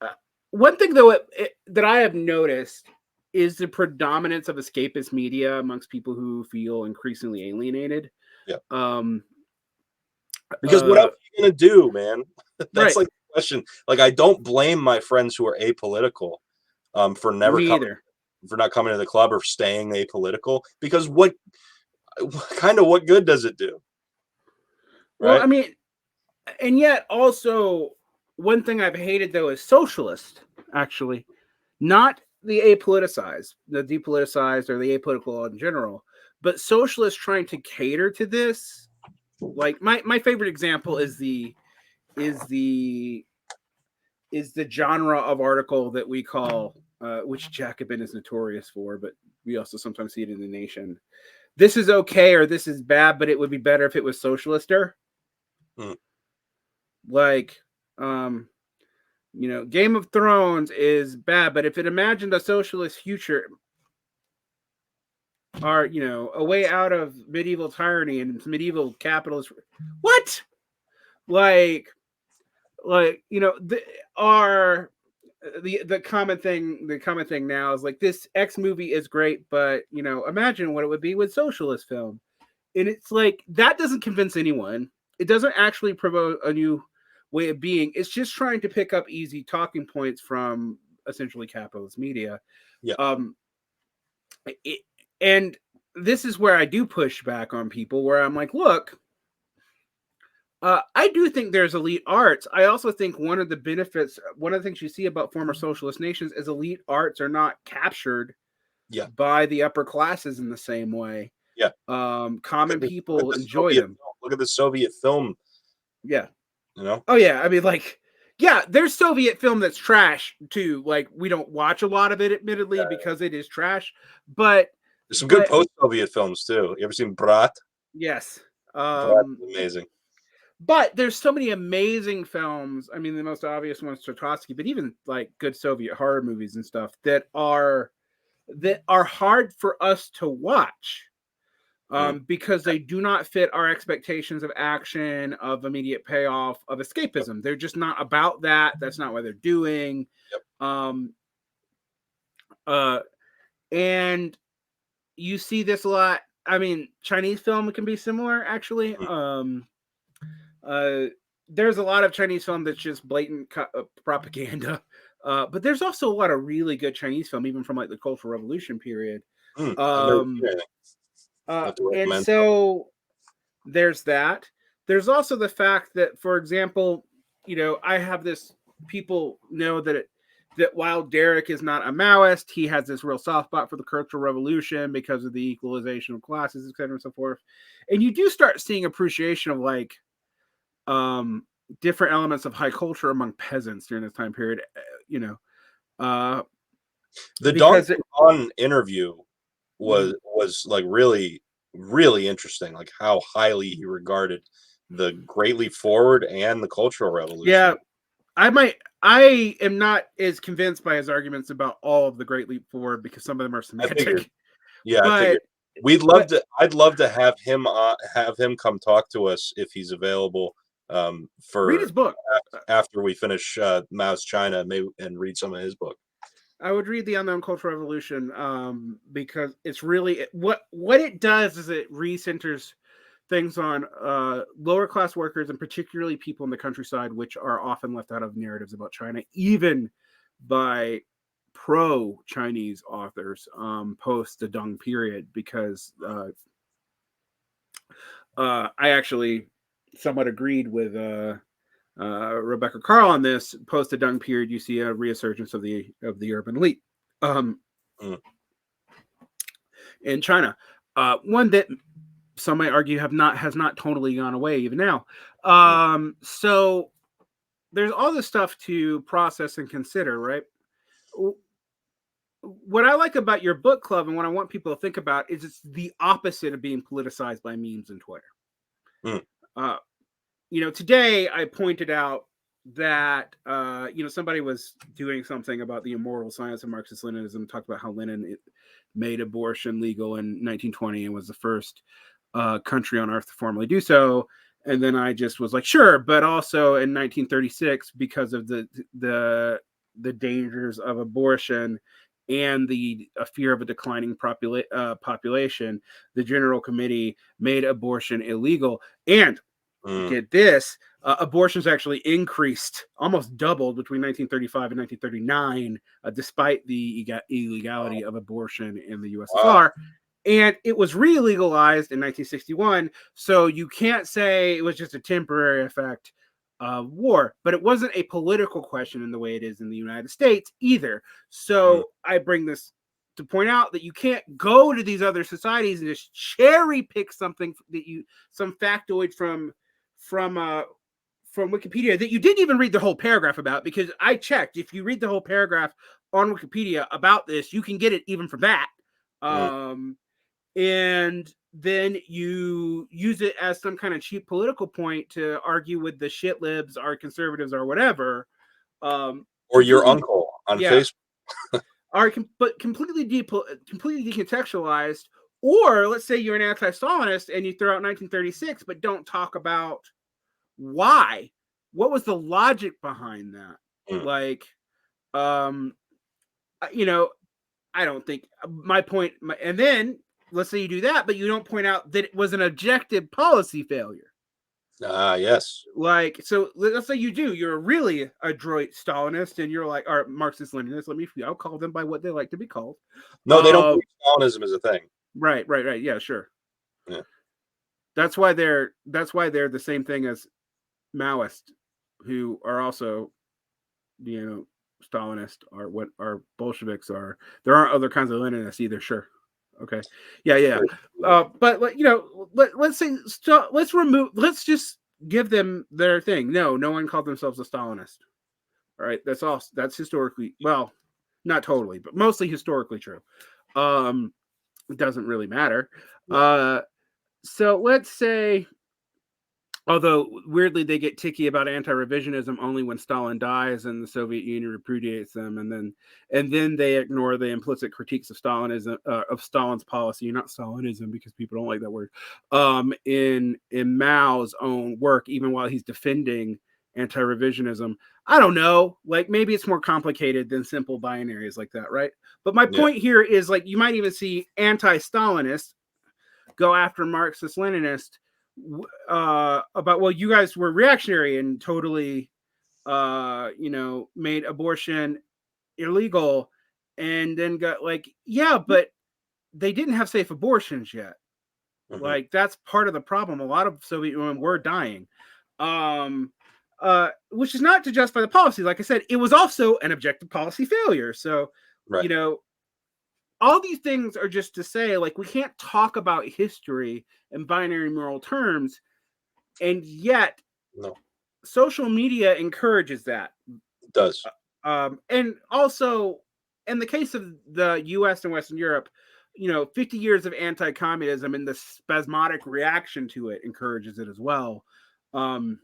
Uh, One thing though that I have noticed is the predominance of escapist media amongst people who feel increasingly alienated. yeah. Um, Because what else uh, are you gonna do, man? That's right. like the question. Like, I don't blame my friends who are apolitical, for never Me coming either. for not coming to the club or staying apolitical. Because what good does it do, Well, right? I mean, and yet also one thing I've hated though is socialist, actually, not the apoliticized, the depoliticized, or the apolitical in general, but socialists trying to cater to this. Like my favorite example is the is the genre of article that we call, which Jacobin is notorious for, but we also sometimes see it in the Nation. This is okay or this is bad, but it would be better if it was socialister. Mm, Like, um, Game of Thrones is bad, but if it imagined a socialist future, or a way out of medieval tyranny and medieval capitalist, what? Like, are the common thing now is like this X movie is great, but imagine what it would be with socialist film. And it's like that doesn't convince anyone. It doesn't actually promote a new way of being. It's just trying to pick up easy talking points from essentially capitalist media. yeah. um it, and this is where I do push back on people, where I'm like, look, I do think there's elite arts. I also think one of the things you see about former socialist nations is elite arts are not captured Yeah. by the upper classes in the same way. Yeah. Common Look at people the enjoy Soviet them. film. Look at the Soviet film, Yeah. you know? Oh yeah. I mean, like, yeah, there's Soviet film that's trash too. Like, we don't watch a lot of it, admittedly, because it is trash. But There's some good but post-Soviet films too. You ever seen Brat? yes. Brat is amazing. But there's so many amazing films. I mean, the most obvious one is Tarkovsky, but even like good Soviet horror movies and stuff that are hard for us to watch, Mm. because they do not fit our expectations of action, of immediate payoff, of escapism. They're just not about that. That's not what they're doing. Yep. Um, uh, and you see this a lot. I mean, Chinese film can be similar, actually. Mm. There's a lot of Chinese film that's just blatant propaganda, but there's also a lot of really good Chinese film, even from like the Cultural Revolution period. I've never seen anything. Have to And recommend. so there's that. There's also the fact that, for example, I have this, people know that while Derek is not a Maoist, he has this real soft spot for the Cultural Revolution because of the equalization of classes, et cetera, and so forth. And you do start seeing appreciation of like different elements of high culture among peasants during this time period. The Dong Because Han interview was like really, really interesting. Like how highly he regarded the Great Leap Forward and the Cultural Revolution. yeah, I am not as convinced by his arguments about all of the Great Leap Forward because some of them are I figured. semantic. Yeah, I figured. I'd love to have him come talk to us if he's available. Read For his book. after we finish Mao's China, maybe, and read some of his book. I would read The Unknown Cultural Revolution because it's really what it does is it recenters things on lower class workers and particularly people in the countryside, which are often left out of narratives about China, even by pro-Chinese authors post the Deng period, because I actually somewhat agreed with Rebecca Carl on this. Post the Deng period, you see a resurgence of the urban elite in China. One that some might argue has not totally gone away even now. So there's all this stuff to process and consider, right? What I like about your book club and what I want people to think about is it's the opposite of being politicized by memes and Twitter. Today I pointed out that somebody was doing something about the immortal science of Marxist Leninism, talked about how Lenin made abortion legal in 1920 and was the first country on earth to formally do so. And then I just was like, sure, but also in 1936, because of the dangers of abortion and the fear of a declining population, the General Committee made abortion illegal. And get this, abortions actually increased, almost doubled between 1935 and 1939, despite the illegality of abortion in the USSR. Wow. And it was re-legalized in 1961, so you can't say it was just a temporary effect of war, but it wasn't a political question in the way it is in the United States either. So I bring this to point out that you can't go to these other societies and just cherry pick something some factoid from Wikipedia that you didn't even read the whole paragraph about, because I checked. If you read the whole paragraph on Wikipedia about this, you can get it even from that. And then you use it as some kind of cheap political point to argue with the shit libs or conservatives or whatever. Or your uncle on Facebook. But completely decontextualized. Or let's say you're an anti-Stalinist and you throw out 1936, but don't talk about why. What was the logic behind that? I don't think my point. And then let's say you do that, but you don't point out that it was an objective policy failure. Yes. So let's say you're really a adroit Stalinist and you're like, or Marxist Leninist. I'll call them by what they like to be called. No, they don't believe Stalinism is a thing. Right. Yeah, sure. Yeah. That's why they're the same thing as Maoists, who are also, Stalinist, or what our Bolsheviks are. There aren't other kinds of Leninists either. Sure. Okay. Yeah. But let's say let's just give them their thing. No one called themselves a Stalinist. All right. That's all. That's historically, well, not totally, but mostly historically true. It doesn't really matter. So let's say, although weirdly they get ticky about anti-revisionism only when Stalin dies and the Soviet Union repudiates them, and then they ignore the implicit critiques of Stalinism, of Stalin's policy, not Stalinism because people don't like that word, in Mao's own work, even while he's defending anti-revisionism. I don't know, maybe it's more complicated than simple binaries like that, right? But my point here is, you might even see anti-Stalinists go after Marxist-Leninists about, well, you guys were reactionary and totally made abortion illegal, and then got but they didn't have safe abortions yet. That's part of the problem. A lot of Soviet women were dying, which is not to justify the policy. Like I said, it was also an objective policy failure. So all these things are just to say, we can't talk about history in binary moral terms, and yet social media encourages that. It does. And also, in the case of the U.S. and Western Europe, 50 years of anti-communism and the spasmodic reaction to it encourages it as well. But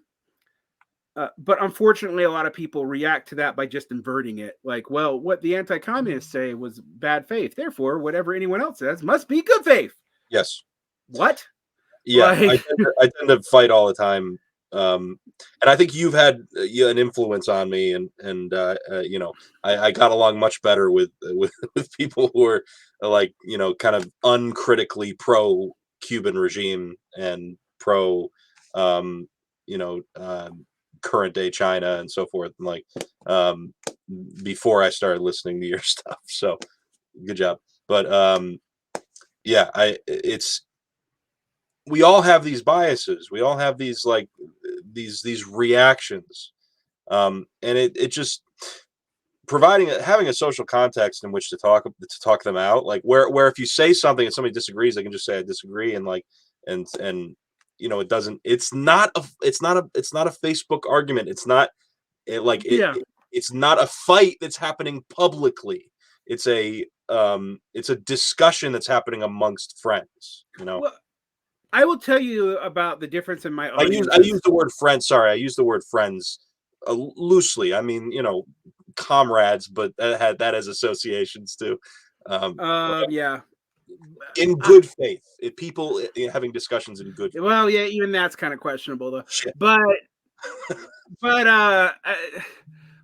unfortunately, a lot of people react to that by just inverting it. Well, what the anti-communists say was bad faith. Therefore, whatever anyone else says must be good faith. Yes. What? Yeah, I tend to fight all the time And I think you've had an influence on me, and you know, I got along much better with with people who are like, you know, kind of uncritically pro Cuban regime and pro, um, you know, current day China and so forth, and like, um, before I started listening to your stuff. So good job. But yeah, it's we all have these biases. We all have these like these reactions, and it just providing having a social context in which to talk them out, like where if you say something and somebody disagrees, they can just say I disagree, and like and you know, it doesn't, it's not a Facebook argument. It's not Yeah. it's not a fight that's happening publicly. It's a discussion that's happening amongst friends, you know. Well, I will tell you about the difference in my I audiences. use the word friends. Sorry, I use the word friends loosely. I mean, you know, comrades, but that has associations too. But Yeah. in I, good faith, if people having discussions in good faith. well, yeah, even that's kind of questionable though. Shit. But but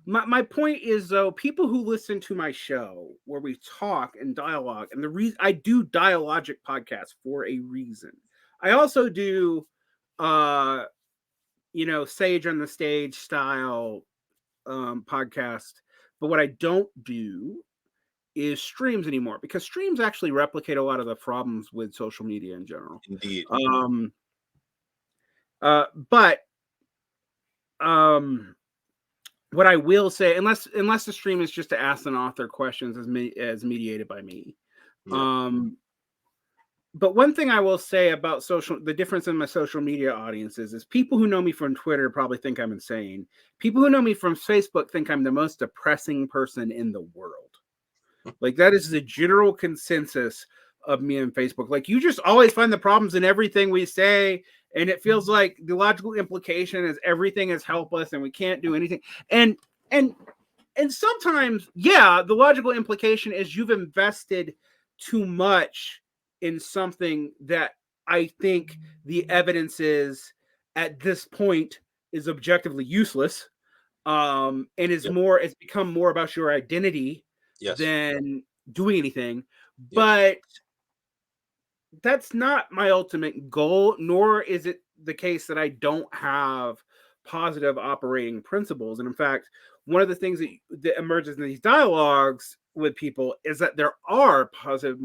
my point is though, people who listen to my show where we talk and dialogue, and the reason I do dialogic podcasts for a reason. I also do you know, Sage on the Stage style podcast, but what I don't do is streams anymore, because streams actually replicate a lot of the problems with social media in general. Indeed. Um but what I will say, unless the stream is just to ask an author questions as mediated by me. Yeah. But one thing I will say about the difference in my social media audiences is people who know me from Twitter probably think I'm insane. People who know me from Facebook think I'm the most depressing person in the world. Like, that is the general consensus of me on Facebook. Like, you just always find the problems in everything we say, and it feels like the logical implication is everything is helpless and we can't do anything. And sometimes, yeah, the logical implication is you've invested too much in something that I think the evidence is at this point is objectively useless, and is Yep. more, it's become more about your identity Yes. than doing anything. Yes. But that's not my ultimate goal, nor is it the case that I don't have positive operating principles. And in fact, one of the things that emerges in these dialogues with people is that there are positive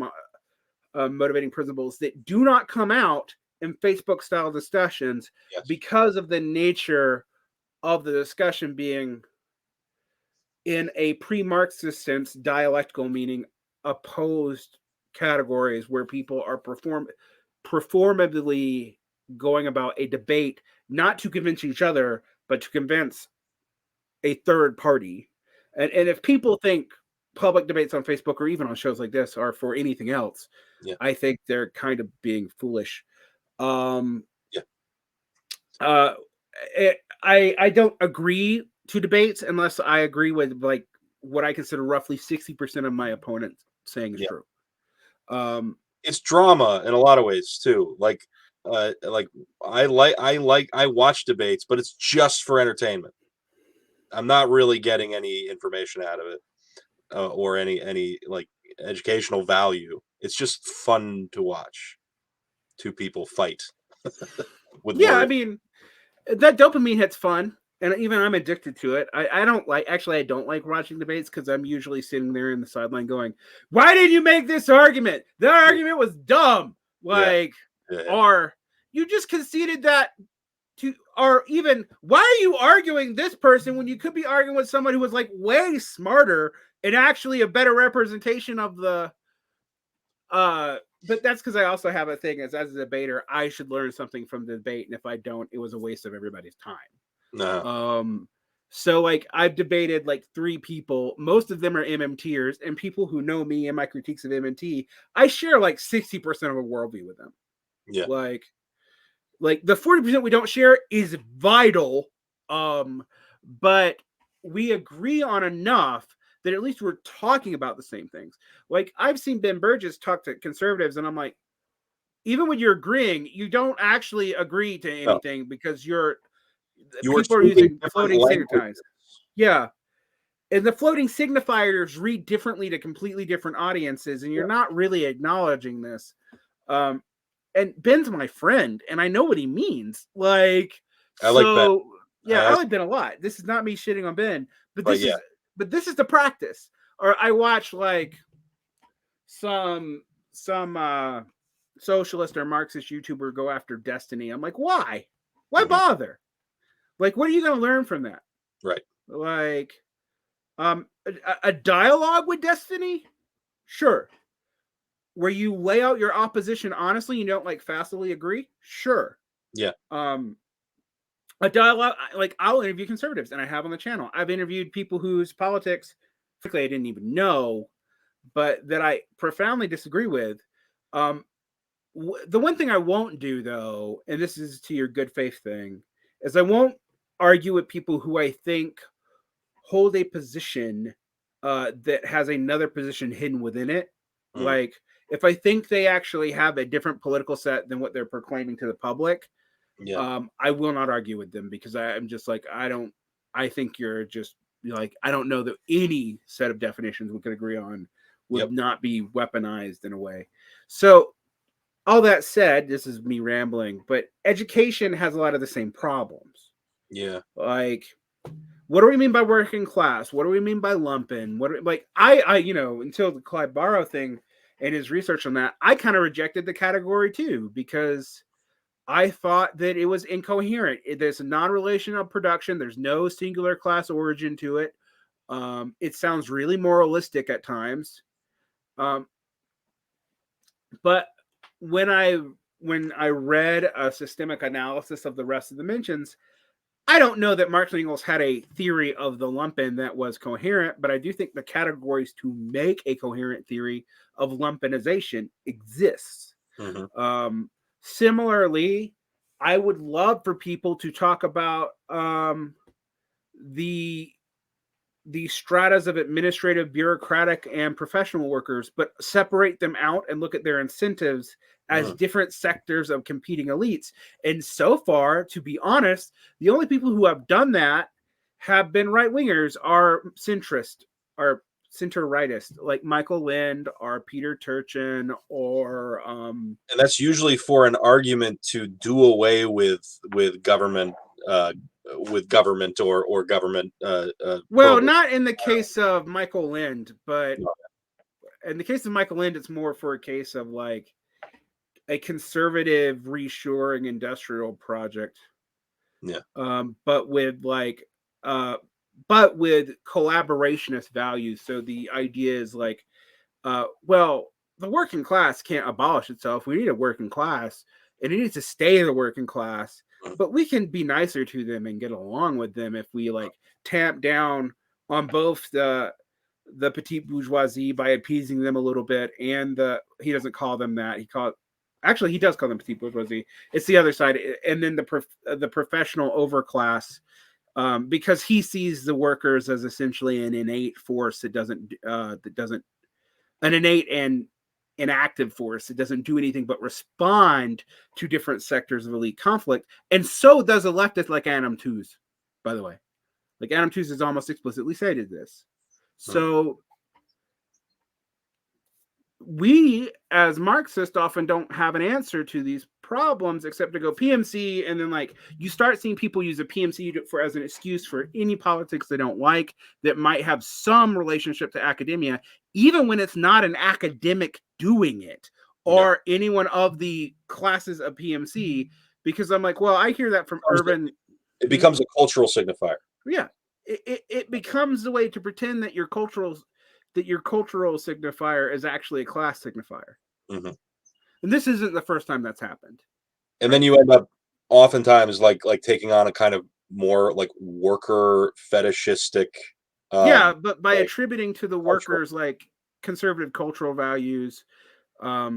motivating principles that do not come out in Facebook style discussions, Yes. because of the nature of the discussion being in a pre-Marxist sense, dialectical, meaning opposed categories where people are performatively going about a debate, not to convince each other, but to convince a third party. And if people think public debates on Facebook or even on shows like this are for anything else, Yeah. I think they're kind of being foolish. Yeah. I don't agree to debates unless I agree with like what I consider roughly 60% of my opponents saying is Yeah. true. It's drama in a lot of ways too. Like I watch debates, but it's just for entertainment. I'm not really getting any information out of it, or any like educational value. It's just fun to watch two people fight with Yeah, I words. mean, that dopamine hit's fun, and even I'm addicted to it. I don't like watching debates, because I'm usually sitting there in the sideline going, "Why did you make this argument? The argument was dumb." Like, Yeah. or you just conceded that or even, why are you arguing this person when you could be arguing with someone who was like way smarter and actually a better representation of the but that's because I also have a thing as a debater, I should learn something from the debate, and if I don't, it was a waste of everybody's time. No. So like, I've debated like 3 people, most of them are MMTers, and people who know me and my critiques of MMT, I share like 60% of a worldview with them. Yeah. Like the 40% we don't share is vital, but we agree on enough that at least we're talking about the same things. Like, I've seen Ben Burgess talk to conservatives, and I'm like, even when you're agreeing, you don't actually agree to anything, because you're You were people are speaking using different floating languages. signifiers. Yeah. And the floating signifiers read differently to completely different audiences, and you're not really acknowledging this. And Ben's my friend, and I know what he means. Like, I like Ben. I like Ben a lot. This is not me shitting on Ben, but But this is the practice. Or I watch like some socialist or Marxist YouTuber go after Destiny. I'm like, why? Why bother? Like, what are you going to learn from that? Right. Like, a dialogue with Destiny, sure. Where you lay out your opposition honestly, you don't like facilely agree, sure. Yeah. A dialogue, like I'll interview conservatives, and I have on the channel. I've interviewed people whose politics, frankly, I didn't even know, but that I profoundly disagree with. The one thing I won't do, though, and this is to your good faith thing, is I won't argue with people who I think hold a position that has another position hidden within it. Like, if I think they actually have a different political set than what they're proclaiming to the public, I will not argue with them, because I'm just like, I think you're just like, I don't know that any set of definitions we could agree on would not be weaponized in a way. So all that said, this is me rambling, but education has a lot of the same problems. Yeah. Like, what do we mean by working class? What do we mean by lumpen? I until the Clyde Barrow thing and his research on that, I kind of rejected the category too, because I thought that it was incoherent. There's a non-relational production. There's no singular class origin to it. It sounds really moralistic at times. But when I read a systemic analysis of the rest of the mentions, I don't know that Marx and Engels had a theory of the lumpen that was coherent, but I do think the categories to make a coherent theory of lumpenization exists. Similarly, I would love for people to talk about the stratas of administrative, bureaucratic, and professional workers, but separate them out and look at their incentives as different sectors of competing elites. And so far, to be honest, the only people who have done that have been right-wingers, are centrist, are center-rightist, like Michael Lind or Peter Turchin, or and that's usually for an argument to do away with government or government well, not in the case of Michael Lind, but in the case of Michael Lind, it's more for a case of like a conservative reshoring industrial project. But with collaborationist values. So the idea is like, well, the working class can't abolish itself. We need a working class, and it needs to stay the working class. But we can be nicer to them and get along with them if we like tamp down on both the petite bourgeoisie by appeasing them a little bit, and he doesn't call them that. He does call them petite bourgeoisie. It's the other side, and then the professional overclass, because he sees the workers as essentially an innate force that doesn't an innate and an active force. It doesn't do anything but respond to different sectors of elite conflict. And so does a leftist like Adam Tooze, by the way. Like Adam Tooze has almost explicitly stated this. So we, as Marxists, often don't have an answer to these problems except to go PMC, and then like you start seeing people use a PMC as an excuse for any politics they don't like that might have some relationship to academia, even when it's not an academic doing it or anyone of the classes of PMC. Because I'm like, well, I hear that from urban. It becomes a cultural signifier. Yeah, it becomes the way to pretend that your cultural signifier is actually a class signifier. And this isn't the first time that's happened. And then you end up oftentimes like taking on a kind of more like worker fetishistic. But by attributing to the workers like conservative cultural values, are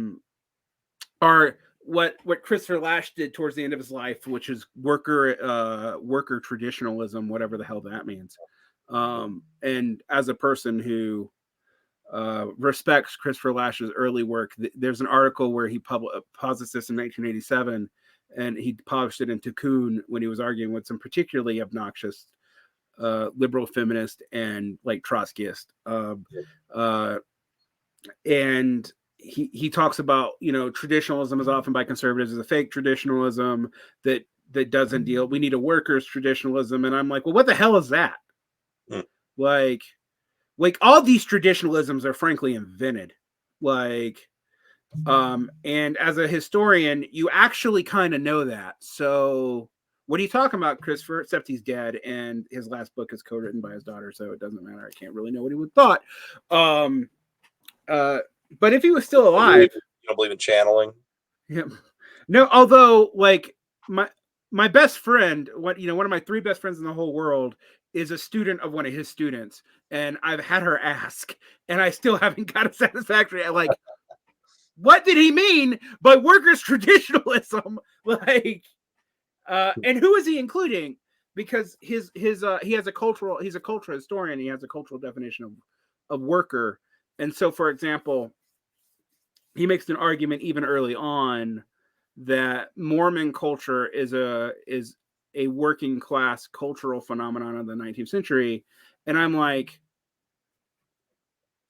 what Christopher Lasch did towards the end of his life, which is worker traditionalism, whatever the hell that means. And as a person who respects Christopher Lasch's early work, there's an article where he posits this in 1987, and he published it in Toole when he was arguing with some particularly obnoxious liberal feminist and like Trotskyist. And he talks about, you know, traditionalism is often by conservatives as a fake traditionalism that doesn't deal. We need a workers' traditionalism, and I'm like, well, what the hell is that? Like all these traditionalisms are frankly invented. Like, and as a historian, you actually kind of know that. So what are you talking about, Christopher? Except he's dead, and his last book is co-written by his daughter, so it doesn't matter. I can't really know what he would thought. But if he was still alive, you don't believe in channeling? Yeah. No, although like my best friend, one of my 3 best friends in the whole world is a student of one of his students, and I've had her ask, and I still haven't got a satisfactory. Like, what did he mean by workers' traditionalism? Like, and who is he including? Because he's a cultural historian. He has a cultural definition of worker. And so, for example, he makes an argument even early on that Mormon culture is a working class cultural phenomenon of the 19th century. And I'm like,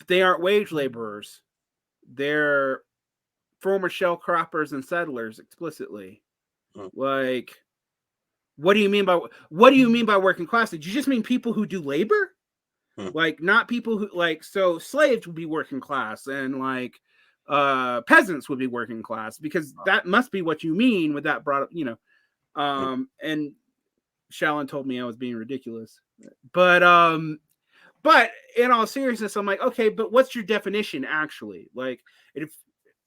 they aren't wage laborers. They're former sharecroppers and settlers explicitly. Like, what do you mean by working class? Did you just mean people who do labor? Like, not people who, like, so slaves would be working class, and like peasants would be working class, because that must be what you mean with that brought up, you know. And Shallon told me I was being ridiculous, but in all seriousness, I'm like, okay, but what's your definition actually? Like,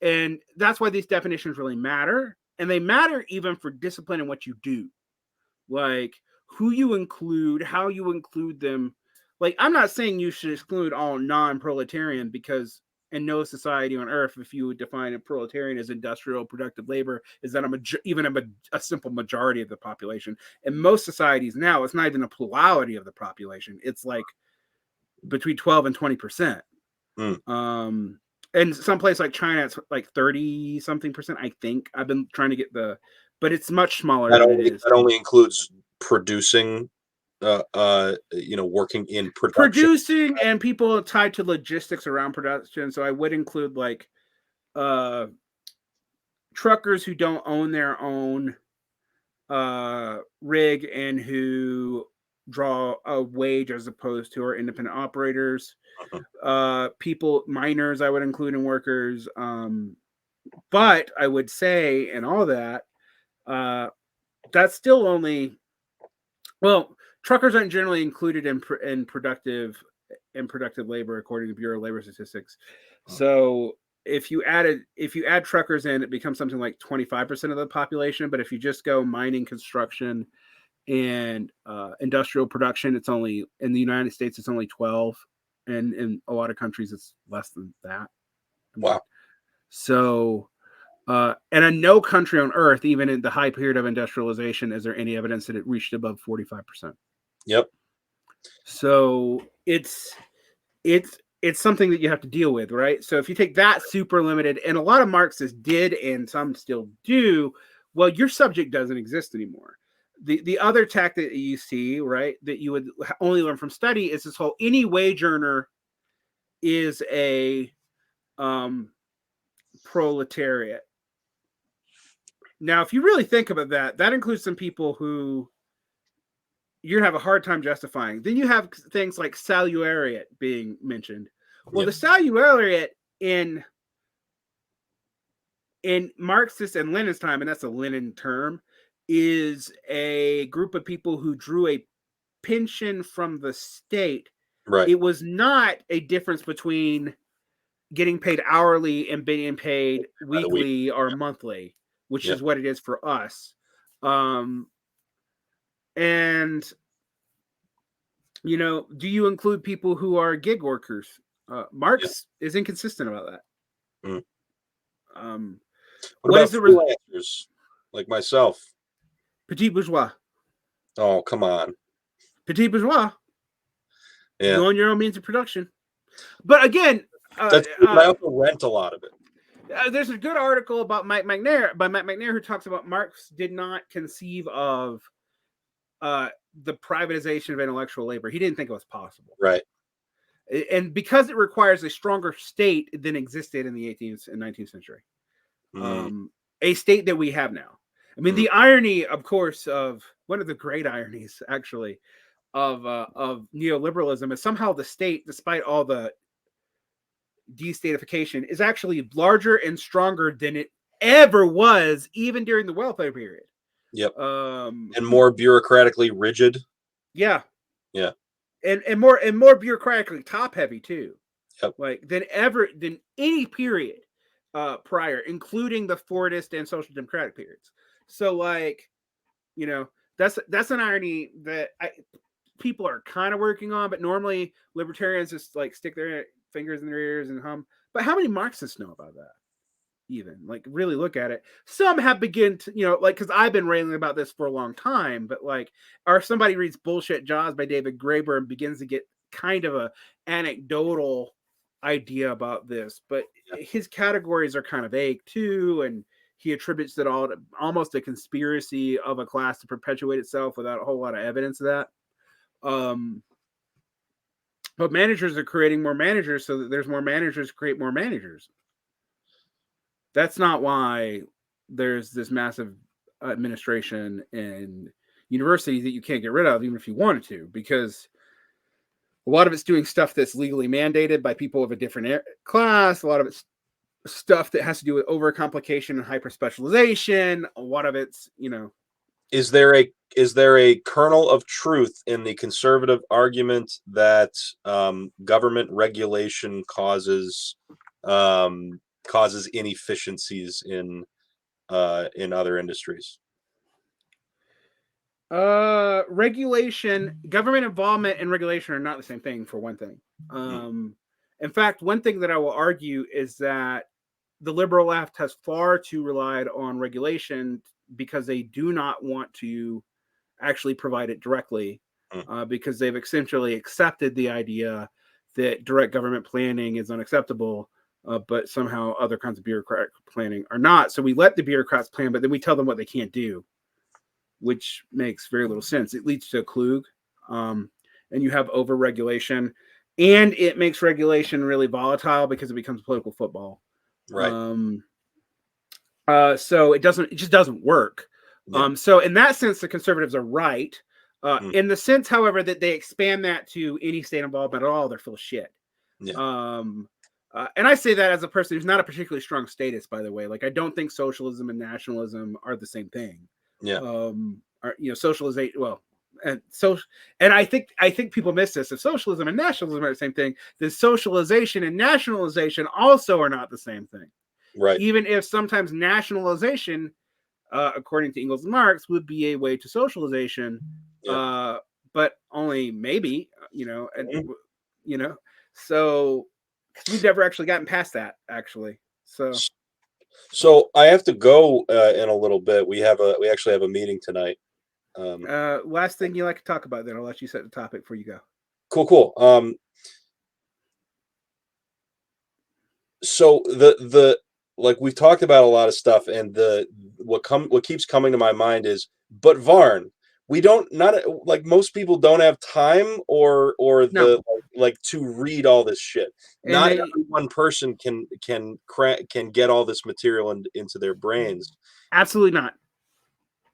and that's why these definitions really matter, and they matter even for discipline and what you do, like who you include, how you include them. Like, I'm not saying you should exclude all non-proletarian, because in no society on earth, if you would define a proletarian as industrial productive labor, is that a simple majority of the population. In most societies now, it's not even a plurality of the population. It's like between 12 and 20%. And someplace like China, it's like 30-something%, I think. I've been trying to get but it's much smaller than it is. That only includes producing, working in production. Producing and people tied to logistics around production. So I would include like truckers who don't own their own rig and who draw a wage as opposed to our independent operators. Miners I would include in workers. But I would say, and all that, that's still only, well, truckers aren't generally included in productive labor according to Bureau of Labor Statistics. So if you add truckers in, it becomes something like 25% of the population. But if you just go mining, construction, and industrial production, it's only, in the United States, it's only 12, and in a lot of countries it's less than that. Wow. So and in no country on earth, even in the high period of industrialization, is there any evidence that it reached above 45%. Yep. So it's something that you have to deal with, right? So if you take that super limited, and a lot of Marxists did, and some still do, well, your subject doesn't exist anymore. The other tactic that you see, right, that you would only learn from study, is this whole any wage earner is a proletariat. Now, if you really think about that, that includes some people who you're gonna have a hard time justifying. Then you have things like salariat being mentioned. Well, the salariat in Marxist and Lenin's time, and that's a Lenin term, is a group of people who drew a pension from the state. Right. It was not a difference between getting paid hourly and being paid weekly or monthly, which is what it is for us. And, you know, do you include people who are gig workers? Marx is inconsistent about that. What about freelancers like myself? Petit bourgeois. Oh, come on. Petit bourgeois. Yeah. You own your own means of production. But again, I also rent a lot of it. There's a good article about Mike McNair, who talks about Marx did not conceive of the privatization of intellectual labor. He didn't think it was possible. Right. And because it requires a stronger state than existed in the 18th and 19th century, a state that we have now. I mean, the irony, of course, of one of the great ironies, actually, of neoliberalism is somehow the state, despite all the destatification, is actually larger and stronger than it ever was, even during the welfare period. Yep. And more bureaucratically rigid. Yeah. Yeah. And more bureaucratically top heavy too. Yep. Like than any period prior, including the Fordist and social democratic periods. So like, you know, that's an irony that people are kind of working on, but normally libertarians just like stick their fingers in their ears and hum. But how many Marxists know about that? Even like really look at it. Some have begun to, you know, like, because I've been railing about this for a long time, but like, or somebody reads Bullshit Jaws by David Graeber and begins to get kind of a anecdotal idea about this, but his categories are kind of vague too, and he attributes it all to almost a conspiracy of a class to perpetuate itself without a whole lot of evidence of that. But managers are creating more managers so that there's more managers to create more managers. That's not why there's this massive administration and universities that you can't get rid of, even if you wanted to, because a lot of it's doing stuff that's legally mandated by people of a different class. A lot of it's stuff that has to do with overcomplication and hyper specialization. A lot of it's, you know. Is there a kernel of truth in the conservative argument that government regulation causes inefficiencies in other industries? Regulation, government involvement and regulation are not the same thing, for one thing. In fact, one thing that I will argue is that the liberal left has far too relied on regulation because they do not want to actually provide it directly, because they've essentially accepted the idea that direct government planning is unacceptable. But somehow other kinds of bureaucratic planning are not. So we let the bureaucrats plan, but then we tell them what they can't do, which makes very little sense. It leads to a klug, and you have over-regulation, and it makes regulation really volatile because it becomes political football. Right. So it just doesn't work. Yeah. So in that sense, the conservatives are right. In the sense, however, that they expand that to any state involvement at all, they're full of shit. Yeah. And I say that as a person who's not a particularly strong statist, by the way. Like, I don't think socialism and nationalism are the same thing. Yeah. Socialization. Well, and I think people miss this. If socialism and nationalism are the same thing, then socialization and nationalization also are not the same thing. Right. Even if sometimes nationalization, according to Engels and Marx, would be a way to socialization, but only maybe, so we've never actually gotten past that, actually. So I have to go in a little bit. We actually have a meeting tonight. Last thing you like to talk about, then I'll let you set the topic before you go. Cool. So the like, we've talked about a lot of stuff, and what keeps coming to my mind is, but Varn, not most people don't have time or to read all this shit. And not every one person can get all this material into their brains. Absolutely not.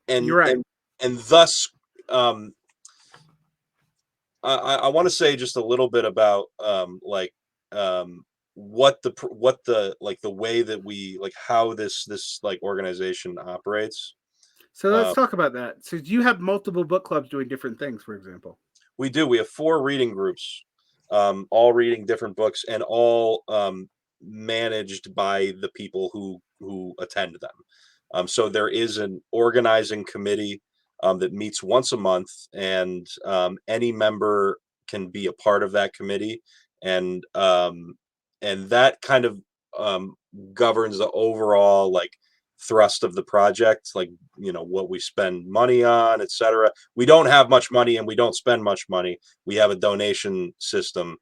And you're right. And thus, I want to say just a little bit about what the way that we how this organization operates. So let's talk about that. So do you have multiple book clubs doing different things, for example? We do. We have 4 reading groups, all reading different books, and all managed by the people who attend them. So there is an organizing committee that meets once a month, and any member can be a part of that committee, and that kind of governs the overall thrust of the project, what we spend money on, etc. We don't have much money and we don't spend much money. We have a donation system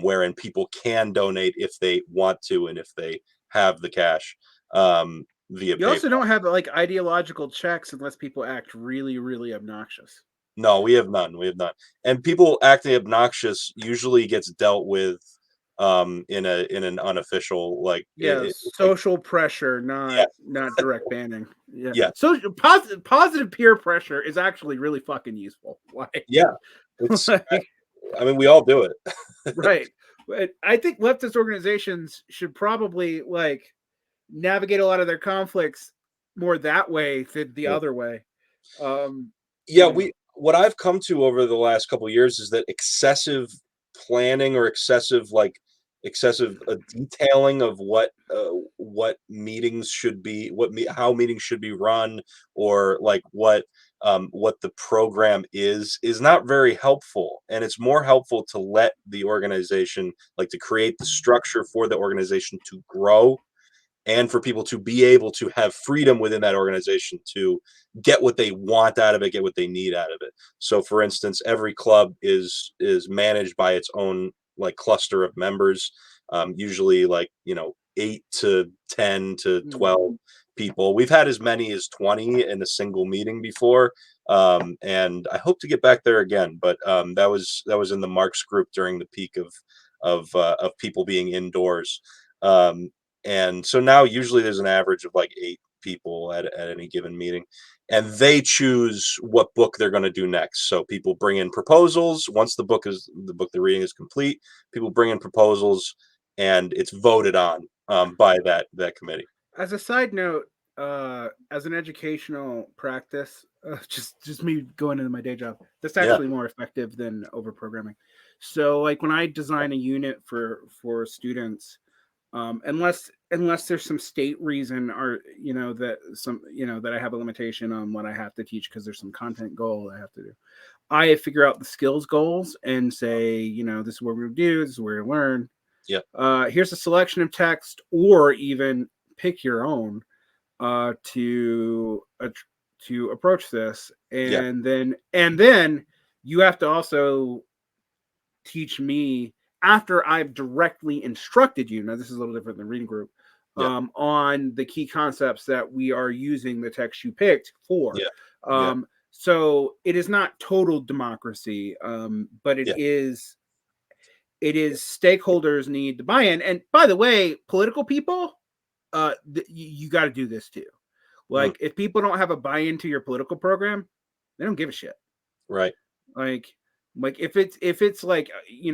wherein people can donate if they want to, and if they have the cash via You also PayPal. don't have like ideological checks unless people act really, really obnoxious. No, we have none. We have none. And people acting obnoxious usually gets dealt with in an unofficial like Yeah, like social pressure, yeah, not direct banning. Yeah, yeah, so positive peer pressure is actually really fucking useful. Like, yeah. It's like I mean we all do it. right. But I think leftist organizations should probably like navigate a lot of their conflicts more that way than the Yeah. other way. Um, Yeah, you know, what I've come to over the last couple of years is that excessive planning or excessive detailing of what meetings should be, how meetings should be run, or like what the program is not very helpful. And it's more helpful to let the organization, like to create the structure for the organization to grow and for people to be able to have freedom within that organization to get what they want out of it, get what they need out of it. So for instance, every club is managed by its own like cluster of members, usually like 8 to 10 to mm. 12 people. We've had as many as 20 in a single meeting before, and I hope to get back there again. But that was in the Marx group during the peak of people being indoors. Um, and so now usually there's an average of like 8 people at any given meeting, and they choose what book they're going to do next. So people bring in proposals. Once the book they're reading is complete, people bring in proposals, and it's voted on by that committee. As a side note, as an educational practice, just me going into my day job, that's Yeah, actually more effective than over programming. So, like when I design a unit for students, unless there's some state reason or that I have a limitation on what I have to teach because there's some content goal I have to do, I figure out the skills goals and say, this is what we're gonna do, this is where you learn. yeah, Here's a selection of text, or even pick your own to approach this, yeah, and then you have to also teach me after I've directly instructed you. Now, this is a little different than reading group. yeah, On the key concepts that we are using the text you picked for. yeah, yeah, So it is not total democracy, but yeah, it is stakeholders need to buy in. And by the way, political people, you got to do this too. mm, Like if people don't have a buy-in to your political program, they don't give a shit. right, Like if it's like you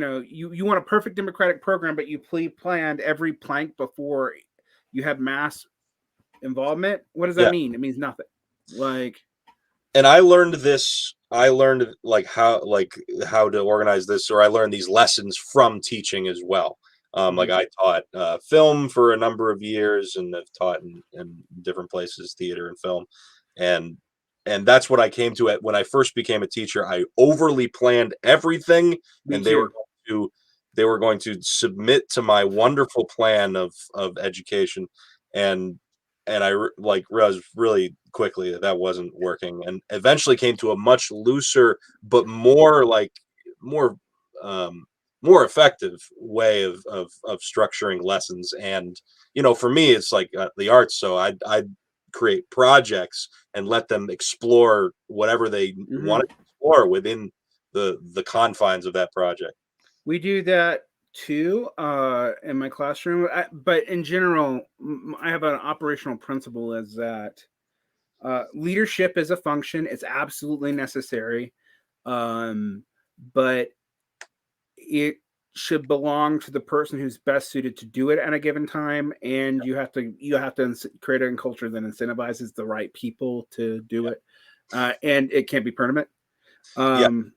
want a perfect democratic program, but you planned every plank before you have mass involvement. What does that yeah. mean? It means nothing. Like And I learned how to organize this, or I learned these lessons from teaching as well. Like I taught film for a number of years, and I've taught in different places, theater and film, and that's what I came to it when I first became a teacher. I overly planned everything, me and too. they were going to submit to my wonderful plan of education, and like realized really quickly that that wasn't working, and eventually came to a much looser but more um, more effective way of structuring lessons. And for me, it's like the arts, so I'd create projects and let them explore whatever they Hmm. wanted to explore within the confines of that project. We do that too in my classroom. But in general, I have an operational principle is that leadership is a function. It's absolutely necessary, um, but it should belong to the person who's best suited to do it at a given time. And you have to create a culture that incentivizes the right people to do it, and it can't be permanent. Yeah, Um,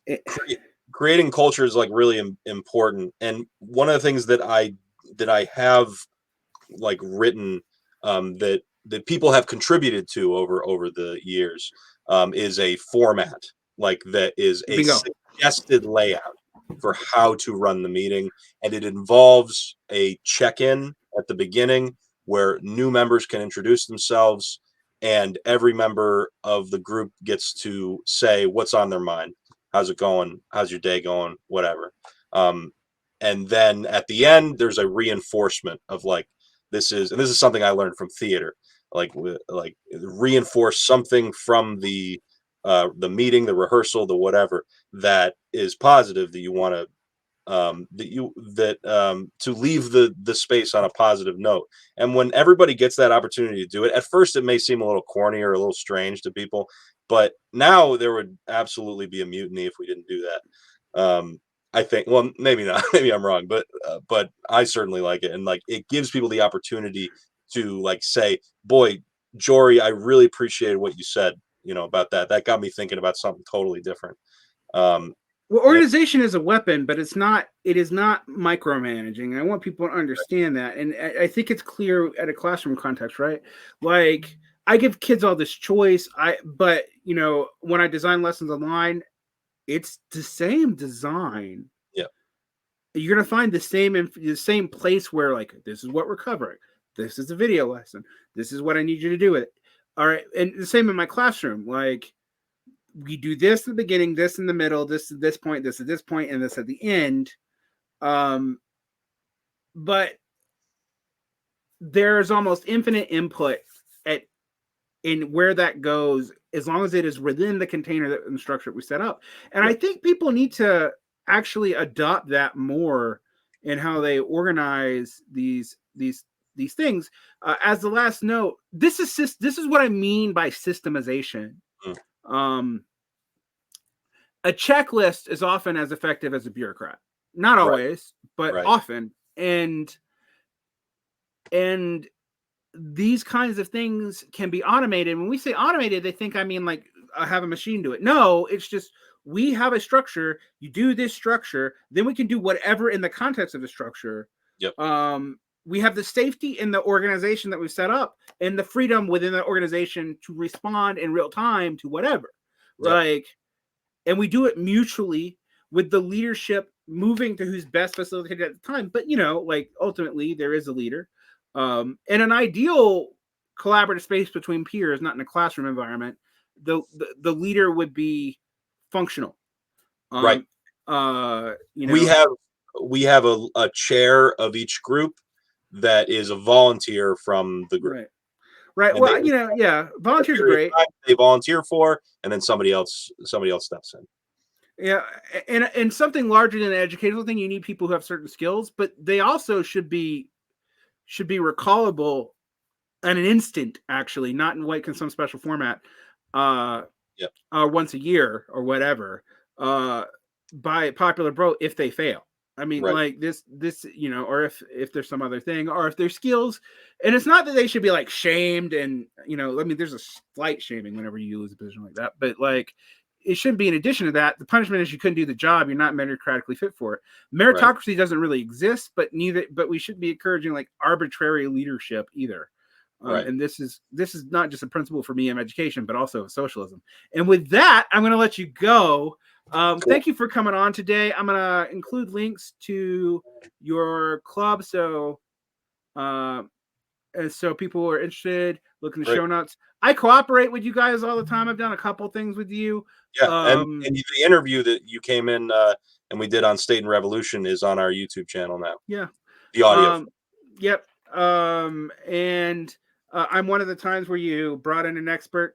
it, creating culture is like really important. And one of the things that I have like written, that people have contributed to over the years, is a format like that is a Bingo. suggested layout for how to run the meeting, and it involves a check-in at the beginning where new members can introduce themselves, and every member of the group gets to say what's on their mind. How's it going? How's your day going? Whatever. Um, and then at the end, there's a reinforcement of like this is something I learned from theater, like reinforce something from the meeting, the rehearsal, the whatever that is positive that you want to to leave the space on a positive note. And when everybody gets that opportunity to do it, at first it may seem a little corny or a little strange to people, but now there would absolutely be a mutiny if we didn't do that. I think, well, maybe not, maybe I'm wrong, but I certainly like it. And like, it gives people the opportunity to like say, boy, Jory, I really appreciated what you said, about that. That got me thinking about something totally different. Well, organization is a weapon, but it is not micromanaging. And I want people to understand that. And I think it's clear at a classroom context, right? Like, I give kids all this choice. But when I design lessons online, it's the same design. Yeah. You're going to find the same place where, like, this is what we're covering. This is a video lesson. This is what I need you to do with it. All right. And the same in my classroom. Like, we do this at the beginning, this in the middle, this at this point, this at this point, and this at the end. But there's almost infinite input in where that goes, as long as it is within the container and the structure we set up. And I think people need to actually adopt that more in how they organize these things. As the last note, this is what I mean by systemization. A checklist is often as effective as a bureaucrat. Not always, but often. And these kinds of things can be automated. When we say automated, they think I mean like have a machine do it. No, it's just we have a structure. You do this structure, then we can do whatever in the context of the structure. Yep. We have the safety in the organization that we've set up and the freedom within the organization to respond in real time to whatever. Yep. Like, and we do it mutually with the leadership moving to who's best facilitated at the time. But, like ultimately there is a leader. And an ideal collaborative space between peers, not in a classroom environment, the leader would be functional. Right. We have a chair of each group that is a volunteer from the group. Right. And well, volunteers are great. They volunteer for, and then somebody else steps in. Yeah, and something larger than an educational thing, you need people who have certain skills, but they also should be recallable in an instant, actually, not in some special format, once a year or whatever, by popular vote if they fail. I mean, like this, or if there's some other thing, or if there's skills, and it's not that they should be like shamed and, I mean, there's a slight shaming whenever you lose a position like that, but like, it shouldn't be in addition to that. The punishment is you couldn't do the job. You're not meritocratically fit for it. Meritocracy doesn't really exist, but we shouldn't be encouraging like arbitrary leadership either. And this is not just a principle for me in education, but also of socialism. And with that, I'm going to let you go. Cool. Thank you for coming on today. I'm going to include links to your club. So people who are interested, look in the show notes. I cooperate with you guys all the time. I've done a couple things with you. Yeah, and the interview that you came in and we did on State and Revolution is on our YouTube channel now. Yeah. The audio. Yep. And I'm one of the times where you brought in an expert.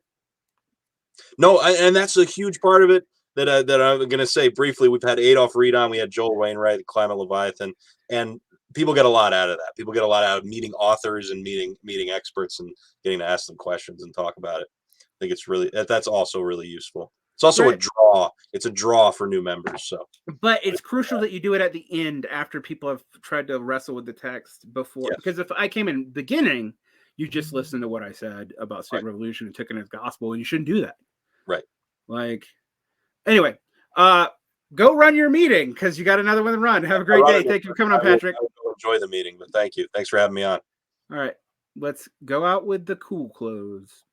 No, and that's a huge part of it that I'm going to say briefly. We've had Adolph Reed on. We had Joel Wainwright, Climate Leviathan, and people get a lot out of that. People get a lot out of meeting authors and meeting experts and getting to ask them questions and talk about it. I think that's also really useful. It's also a draw. It's a draw for new members. So, but it's crucial that you do it at the end after people have tried to wrestle with the text before. Yes. Because if I came in the beginning, you just listened to what I said about State Revolution and took it as gospel, and you shouldn't do that. Right. Like, anyway, go run your meeting because you got another one to run. Have a great day. Thank you for coming on, Patrick. I will enjoy the meeting, but thank you. Thanks for having me on. All right. Let's go out with the cool close.